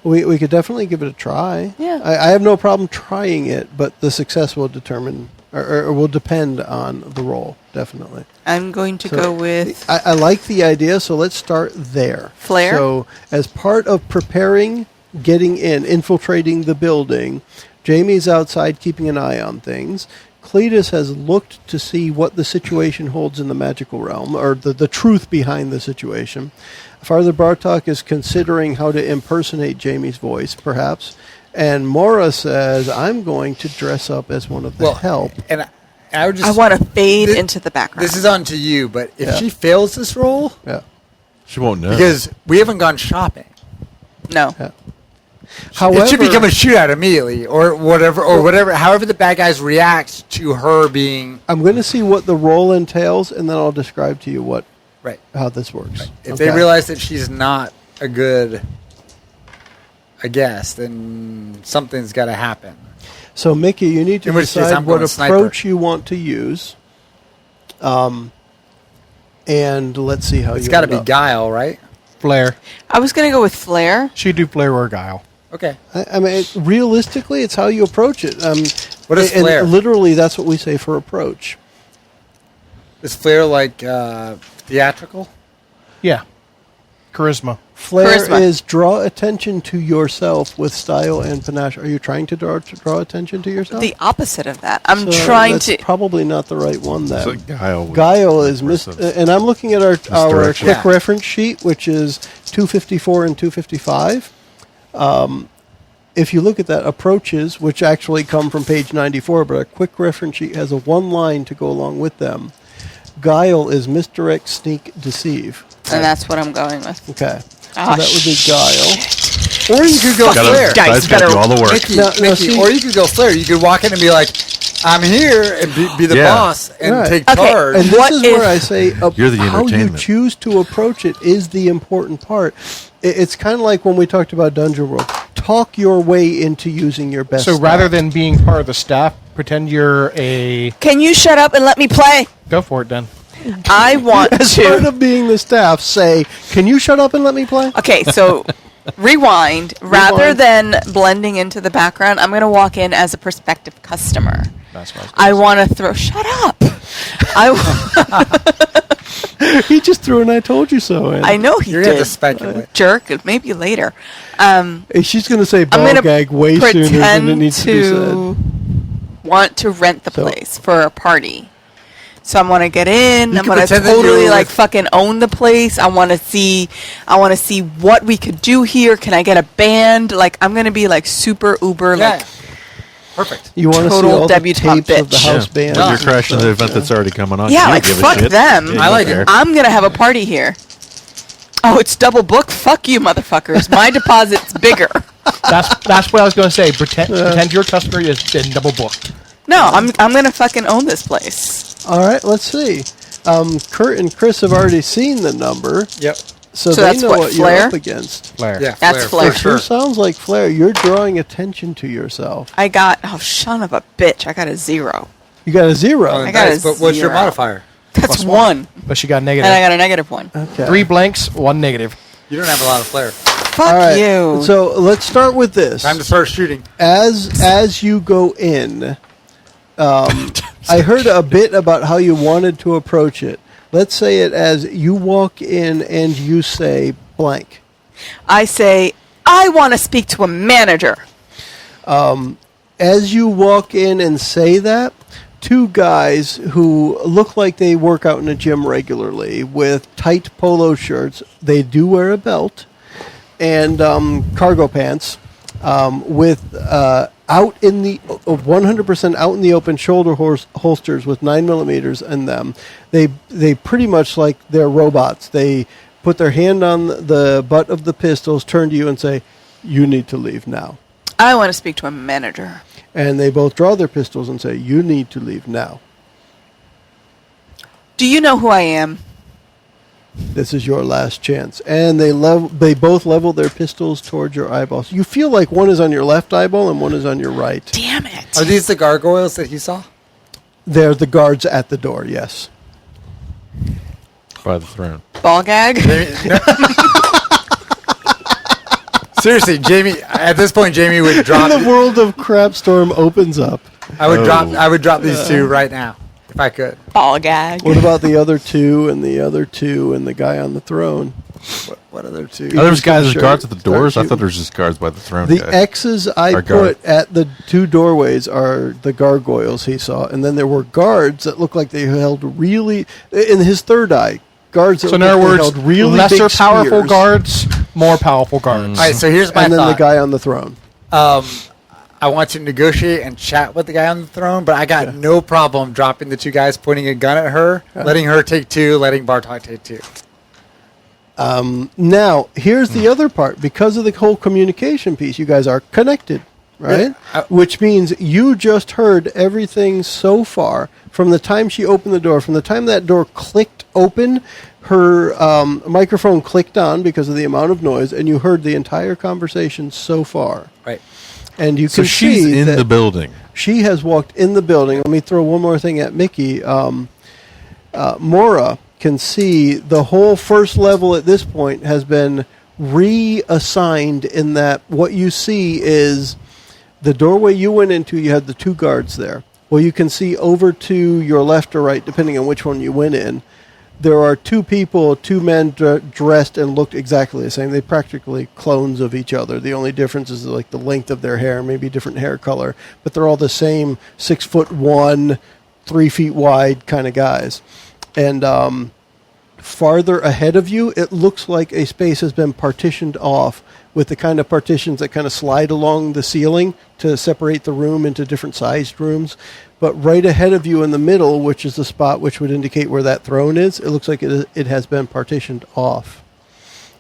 We could definitely give it a try. Yeah. I have no problem trying it, but the success will determine or will depend on the role, definitely. I'm going to So go with I like the idea, so let's start there. Flair? So as part of preparing, getting in, infiltrating the building, Jamie's outside keeping an eye on things. Cletus has looked to see what the situation holds in the magical realm, or the truth behind the situation. Father Bartok is considering how to impersonate Jamie's voice, perhaps. And Mora says, I'm going to dress up as one of the help. And I would just. I want to fade into the background. This is on to you, but if Yeah. she fails this role, Yeah. She won't know. because we haven't gone shopping, no. Yeah. However, it should become a shootout immediately, or whatever. However, the bad guys react to her being I'm going to see what the role entails, and then I'll describe to you right. how this works. If they realize that she's not a guest, then something's got to happen. So, Mickie, you need to In which case, decide I'm what going sniper. approach you want to use. And let's see how It's you got to end be up. Guile, right? Flair. I was going to go with Flair. She'd do Flair or Guile. Okay. I mean, realistically, it's how you approach it. What is and Flair? Literally, that's what we say for approach. Is Flair like theatrical? Yeah. Charisma. Flair Charisma. is draw attention to yourself with style and panache. Are you trying to draw attention to yourself? The opposite of that. I'm So trying that's to. probably not the right one then. So Guile. Guile is and I'm looking at our Misdirection. quick Yeah. reference sheet, which is 254 and 255. If you look at that, approaches, which actually come from page 94, but our quick reference sheet has a one line to go along with them. Guile is misdirect, sneak, deceive. And that's what I'm going with. Okay. So Oh, that would be Guile. Or you could go Flair. Dice gotta better- do all the work. Mickie, see- or you could go Flair. You could walk in and be like, I'm here, and be the Yeah. boss and Right. take Okay. charge. And this What is if- where I say You're the how you entertainment. choose to approach it is the important part. It's kind of like when we talked about Dungeon World. Talk your way into using your best. So stuff. rather than being part of the staff, pretend you're a. Can you shut up and let me play? Go for it, then. I want as part to. of being the staff, say, "Can you shut up and let me play?" Okay, so rewind. Rather than blending into the background, I'm going to walk in as a prospective customer. That's what I want to throw. Shut up. He just threw an "I told you so" in. I know he You're going to did. speculate. Jerk. Maybe later. She's going to say I'm ball going gag to way sooner than it pretend needs to be said. to want to rent the So- place for a party. So I'm gonna get in. You I'm can gonna pretend that totally you're like with- fucking own the place. I want to see what we could do here. Can I get a band? Like I'm gonna be like super uber Yeah. like Perfect. You want to see Total all the debutante tapes of the bitch. house band. When you're crashing the event that's already coming on. Yeah, you don't like, give a fuck shit. them. You I don't like care. it. I'm gonna have a party here. Oh, it's double book. Fuck you, motherfuckers. My deposit's bigger. That's what I was going to say. Pretend your customer is been double booked. No, I'm gonna fucking own this place. All right, let's see. Kurt and Chris have already seen the number, Yep. so So they that's know what, what you're Flair? up against. Flair. Yeah. That's Flair. It sure sounds like Flair. You're drawing attention to yourself. I got son of a bitch. I got a 0. You got a 0. Oh, I got nice. a But what's your 0. modifier? That's 1, But she got and I negative. got a -1. Okay. 3 blanks, 1 negative. You don't have a lot of Flair. Fuck All right. you. So let's start with this. Time to start shooting. As you go in, I heard a bit about how you wanted to approach it. Let's say it as you walk in and you say blank. I say, I want to speak to a manager. As you walk in and say that, two guys who look like they work out in a gym regularly with tight polo shirts, they do wear a belt, and cargo pants with out in the 100% out in the open shoulder holsters with 9mm in them. They pretty much like they're robots. They put their hand on the butt of the pistols, turn to you and say, "You need to leave now." I want to speak to a manager. And they both draw their pistols and say, "You need to leave now. Do you know who I am? This is your last chance." And they both level their pistols towards your eyeballs. You feel like one is on your left eyeball and one is on your right. Damn it. Are these the gargoyles that he saw? They're the guards at the door, yes. By the throne. Ball gag? Seriously, Jamie. At this point, Jamie would drop. The world of Crapstorm opens up. I would drop these two right now if I could. Ball gag. What about the other two and the other two and the guy on the throne? What other two? Are there guys as Sure. guards at the doors? I Start thought there was just guards by the throne. The guy. X's I Or put guard. at the two doorways are the gargoyles he saw, and then there were guards that looked like they held really in his third eye. Guards that So in looked other like they words, held really lesser big powerful spears. guards, more powerful guards. All right, so here's my and then thought. the guy on the throne. I want to negotiate and chat with the guy on the throne, but I got no problem dropping the two guys, pointing a gun at her, letting her take 2, letting Bartok take 2. Now, here's the other part. Because of the whole communication piece, you guys are connected, right? Yeah. Which means you just heard everything so far from the time she opened the door, from the time that door clicked open, her microphone clicked on because of the amount of noise, and you heard the entire conversation so far. Right. And you So can she's see in that the building. she has walked in the building. Let me throw one more thing at Mickie. Mora can see the whole first level at this point has been reassigned in that what you see is the doorway you went into, you had the two guards there. Well, you can see over to your left or right, depending on which one you went in, there are two people, two men dressed and looked exactly the same. They're practically clones of each other. The only difference is like the length of their hair, maybe different hair color, but they're all the same 6'1", 3 feet wide kind of guys. And farther ahead of you, it looks like a space has been partitioned off with the kind of partitions that kind of slide along the ceiling to separate the room into different sized rooms. But right ahead of you in the middle, which is the spot which would indicate where that throne is, it looks like it has been partitioned off,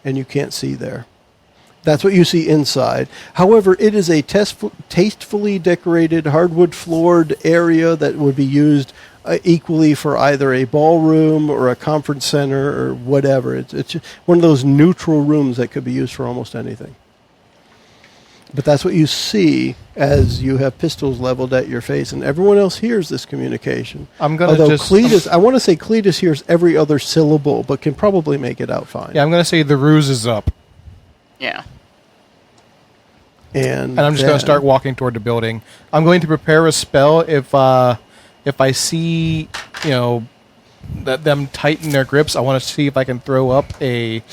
and you can't see there. That's what you see inside. However, it is a tastefully decorated, hardwood-floored area that would be used equally for either a ballroom or a conference center or whatever. It's one of those neutral rooms that could be used for almost anything. But that's what you see as you have pistols leveled at your face, and everyone else hears this communication. Cletus, I want to say Cletus hears every other syllable, but can probably make it out fine. Yeah, I'm going to say the ruse is up. Yeah. And I'm just going to start walking toward the building. I'm going to prepare a spell if I see, that them tighten their grips. I want to see if I can throw up a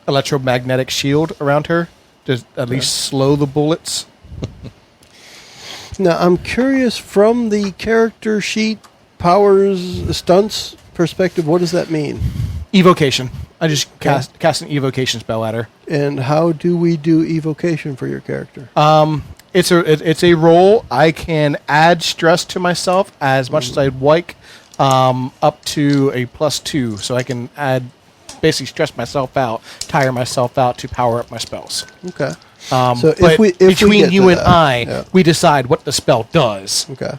electromagnetic shield around her to at least slow the bullets. Now, I'm curious, from the character sheet, powers, stunts perspective, what does that mean? Evocation. I just cast an evocation spell at her. And how do we do evocation for your character? It's a roll. I can add stress to myself as much as I'd like, up to a +2, so I can basically stress myself out, tire myself out to power up my spells. Okay. So if between you and I, we decide what the spell does. Okay.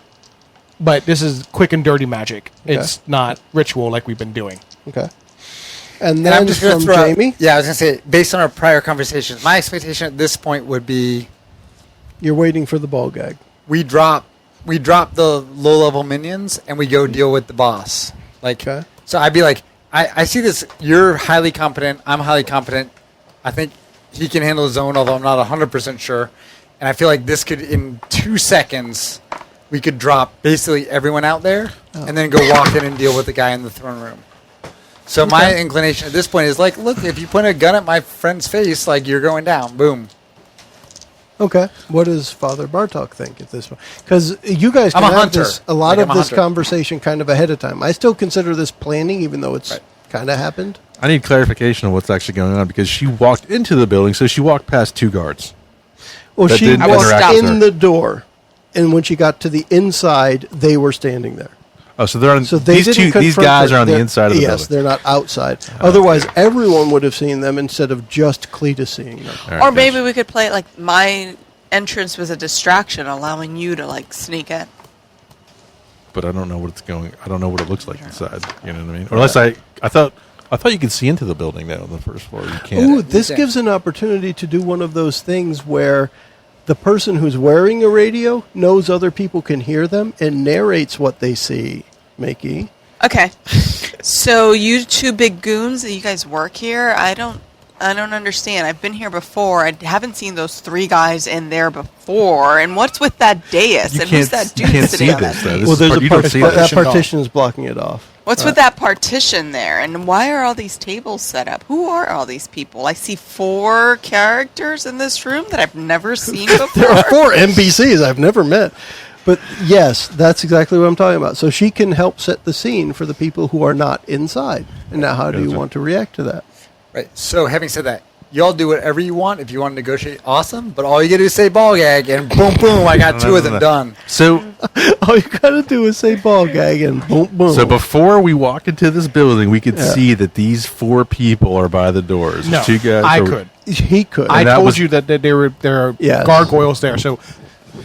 But this is quick and dirty magic. Okay. It's not ritual like we've been doing. Okay. And then from Jamie? I was going to say, based on our prior conversations, my expectation at this point would be... You're waiting for the ball gag. We drop the low-level minions, and we go deal with the boss. So I'd be like, I see this, you're highly competent, I'm highly competent. I think he can handle his own, although I'm not 100% sure. And I feel like this could, in 2 seconds, we could drop basically everyone out there, and then go walk in and deal with the guy in the throne room. So my inclination at this point is like, look, if you point a gun at my friend's face, you're going down. Boom. Okay. What does Father Bartok think at this point? Because you guys can have a lot of this conversation kind of ahead of time. I still consider this planning, even though it's kind of happened. I need clarification on what's actually going on, because she walked into the building, so she walked past 2 guards. Well, she walked in the door, and when she got to the inside, they were standing there. Oh, so they're on. So these guys are on the inside of the building. Yes, they're not outside. Otherwise, everyone would have seen them instead of just Cletus seeing them. Right, or maybe we could play it like my entrance was a distraction, allowing you to sneak in. But I don't know what I don't know what it looks like inside. You know what I mean? Or unless I thought you could see into the building now on the first floor. You can't. Ooh, this gives an opportunity to do one of those things where the person who's wearing a radio knows other people can hear them and narrates what they see. Mickie. Okay. So you two big goons that you guys work here, I don't understand. I've been here before. I haven't seen those 3 guys in there before. And what's with that dais? And who's that dude sitting on that? Well, there's that partition is blocking it off. What's with that partition there? And why are all these tables set up? Who are all these people? I see 4 characters in this room that I've never seen before. There are 4 NPCs I've never met. But yes, that's exactly what I'm talking about. So she can help set the scene for the people who are not inside. And now how do you want to react to that? Right. So having said that, y'all do whatever you want. If you want to negotiate, awesome. But all you got to do is say ball gag, and boom, boom, I got 2 of them done. So all you got to do is say ball gag, and boom, boom. So before we walk into this building, we could see that these 4 people are by the doors. No, 2 guys He could. I told you that there are gargoyles there. So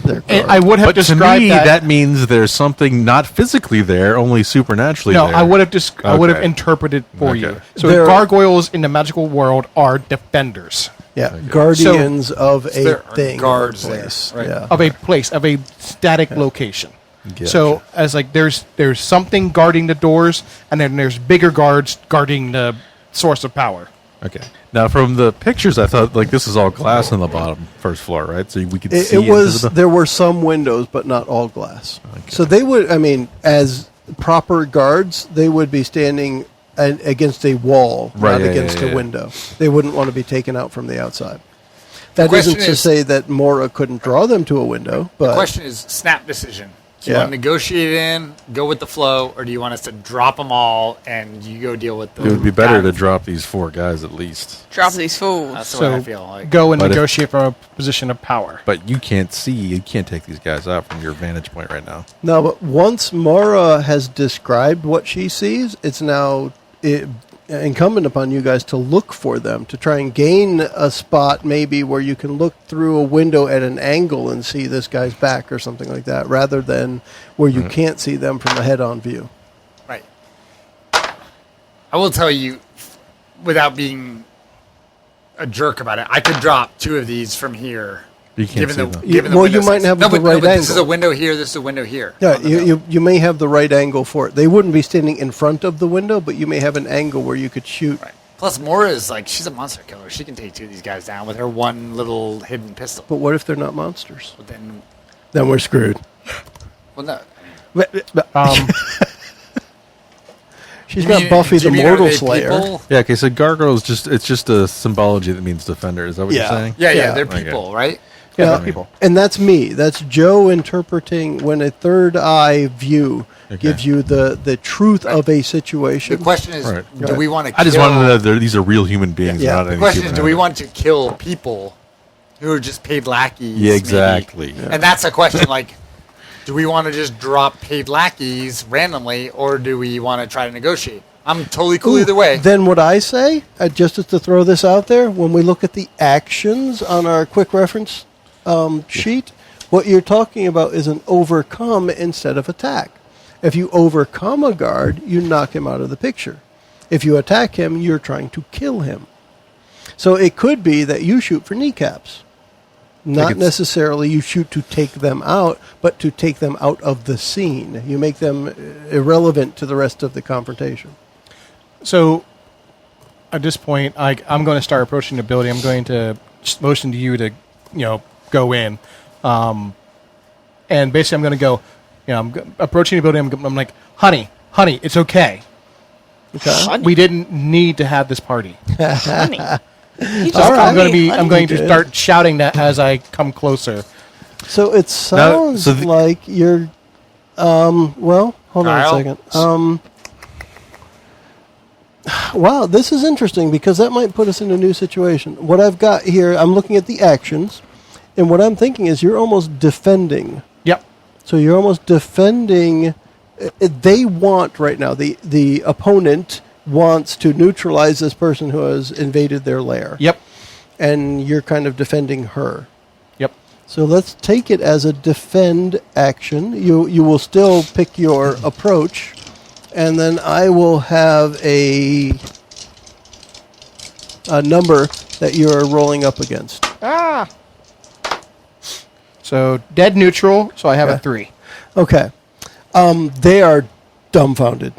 And I would have described to me, that means there's something not physically there, only supernaturally there. I would have interpreted for you. So gargoyles in the magical world are defenders. Yeah, guardians of a thing, guards place, there, right? Of a place, of a static location. Gotcha. So as there's something guarding the doors, and then there's bigger guards guarding the source of power. Okay. Now, from the pictures, I thought this is all glass on the bottom first floor, right? So we could see. It was. There were some windows, but not all glass. Okay. So they would. I mean, as proper guards, they would be standing against a wall, not against a window. They wouldn't want to be taken out from the outside. That isn't to say that Mora couldn't draw them to a window. But the question is snap decision. Do you want to negotiate it in, go with the flow, or do you want us to drop them all and you go deal with the... It would be better to drop these 4 guys at least. Drop these fools. That's the So way I feel like. go and negotiate from a position of power. But you can't take these guys out from your vantage point right now. No, but once Mara has described what she sees, it's now incumbent upon you guys to look for them, to try and gain a spot maybe where you can look through a window at an angle and see this guy's back or something like that, rather than where you can't see them from a head-on view. Right. I will tell you, without being a jerk about it, I could drop 2 of these from here. You can't see them. You might have the right angle. This is a window here. This is a window here. Yeah, you may have the right angle for it. They wouldn't be standing in front of the window, but you may have an angle where you could shoot. Right. Plus, Mora is she's a monster killer. She can take 2 of these guys down with her one little hidden pistol. But what if they're not monsters? But then we're screwed. Well, no. She's not Buffy the Mortal Slayer. People? Yeah, okay, so gargoyle is just a symbology that means defender. Is that what you're saying? Yeah, they're people, right? Yeah, people. And that's me. That's Joe interpreting when a third eye view gives you the truth of a situation. The question is, do we want to kill... I just wanted to know that these are real human beings. Yeah. Not the question is, do we want to kill people who are just paid lackeys? Yeah, exactly. Yeah. And that's a question, do we want to just drop paid lackeys randomly, or do we want to try to negotiate? I'm totally cool either way. Then what I say, just to throw this out there, when we look at the actions on our quick reference sheet, what you're talking about is an overcome instead of attack. If you overcome a guard, you knock him out of the picture. If you attack him, you're trying to kill him. So it could be that you shoot for kneecaps. Not necessarily you shoot to take them out, but to take them out of the scene. You make them irrelevant to the rest of the confrontation. So at this point, I'm going to start approaching the building. I'm going to motion to you to, go in. And basically I'm going to go, I'm approaching the building. I'm like, honey, it's okay. Okay. We didn't need to have this party. Honey. I'm going to start shouting that as I come closer. So it sounds like you're, hold on a second. Wow, this is interesting because that might put us in a new situation. What I've got here, I'm looking at the actions, and what I'm thinking is you're almost defending. Yep. So you're almost defending. They want right now, the opponent wants to neutralize this person who has invaded their lair. Yep. And you're kind of defending her. Yep. So let's take it as a defend action. You will still pick your approach. And then I will have a number that you're rolling up against. So dead neutral, so I have a 3. Okay. They are dumbfounded.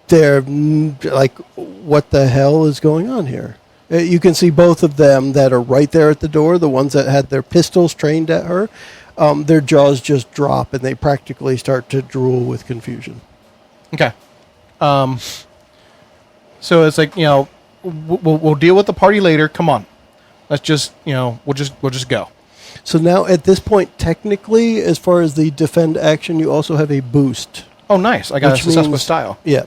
They're like, what the hell is going on here? You can see both of them that are right there at the door, the ones that had their pistols trained at her. Their jaws just drop, and they practically start to drool with confusion. Okay. So it's like, we'll deal with the party later. Come on. Let's just, we'll just go. So now at this point, technically, as far as the defend action, you also have a boost. Oh, nice. I got a success with style. Yeah.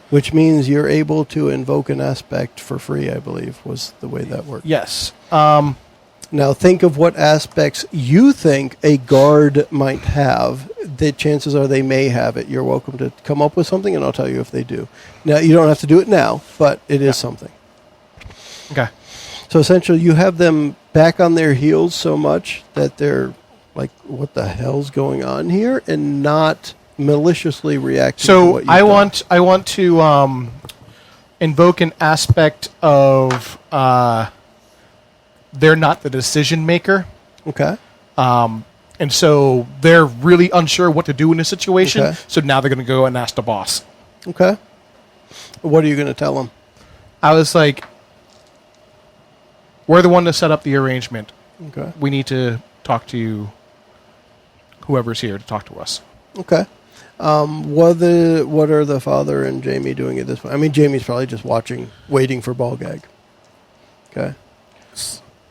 Which means you're able to invoke an aspect for free, I believe, was the way that worked. Yes. Now think of what aspects you think a guard might have. The chances are they may have it. You're welcome to come up with something, and I'll tell you if they do. Now, you don't have to do it now, but it is something. Okay. So essentially, you have them back on their heels so much that they're like, what the hell's going on here? And not maliciously reacting to what you've done. I want to invoke an aspect of they're not the decision maker. Okay. And so they're really unsure what to do in this situation. Okay. So now they're going to go and ask the boss. Okay. What are you going to tell them? I was like, we're the one to set up the arrangement. Okay. We need to talk to whoever's here to talk to us. Okay. What are the father and Jamie doing at this point? I mean, Jamie's probably just watching, waiting for ball gag. Okay.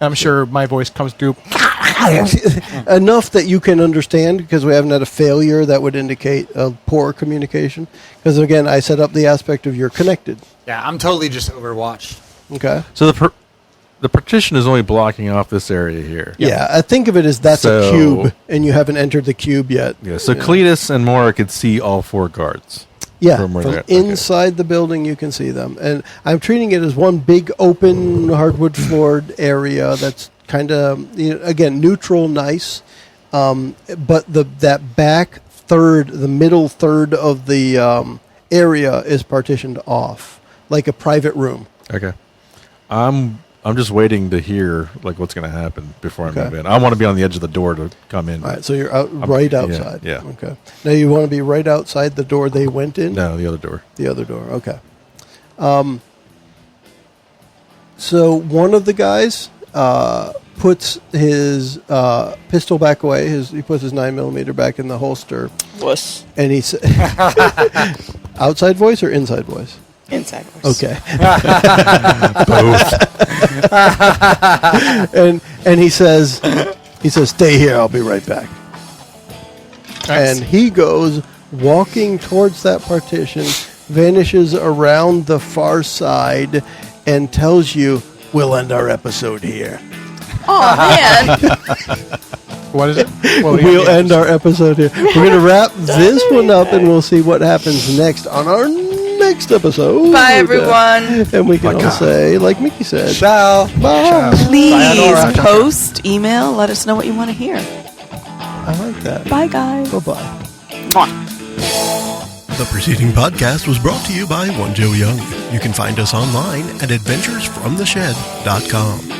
I'm sure my voice comes through. enough that you can understand, because we haven't had a failure that would indicate a poor communication. Because again, I set up the aspect of you're connected. Yeah, I'm totally just Overwatch. Okay. So the partition is only blocking off this area here. Yeah, I think of it as that's a cube, and you haven't entered the cube yet. Yeah. So Cletus and Mora could see all 4 guards. Yeah, from inside the building you can see them. And I'm treating it as one big open hardwood floored area that's kind of, again, neutral, nice. But that back third, the middle third of the area is partitioned off, like a private room. Okay. I'm just waiting to hear what's going to happen before I move in. I want to be on the edge of the door to come in. All right, so you're right outside. Yeah. Okay. Now you want to be right outside the door they went in? No, the other door. The other door. Okay. So one of the guys puts his pistol back away. He puts his 9mm back in the holster. Wuss. And he's outside voice or inside voice? Inside voice. Okay. Both. and he says, "Stay here. I'll be right back." Nice. And he goes walking towards that partition, vanishes around the far side, and tells you, "We'll end our episode here." Oh man. What is it? We'll end our episode here. We're going to wrap this one up, and we'll see what happens next on our next episode. Bye, everyone. And we can all say, like Mickie said, Ciao. bye. Please post, email, let us know what you want to hear. I like that. Bye, guys. Bye-bye. The preceding podcast was brought to you by One Joe Young. You can find us online at adventuresfromtheshed.com.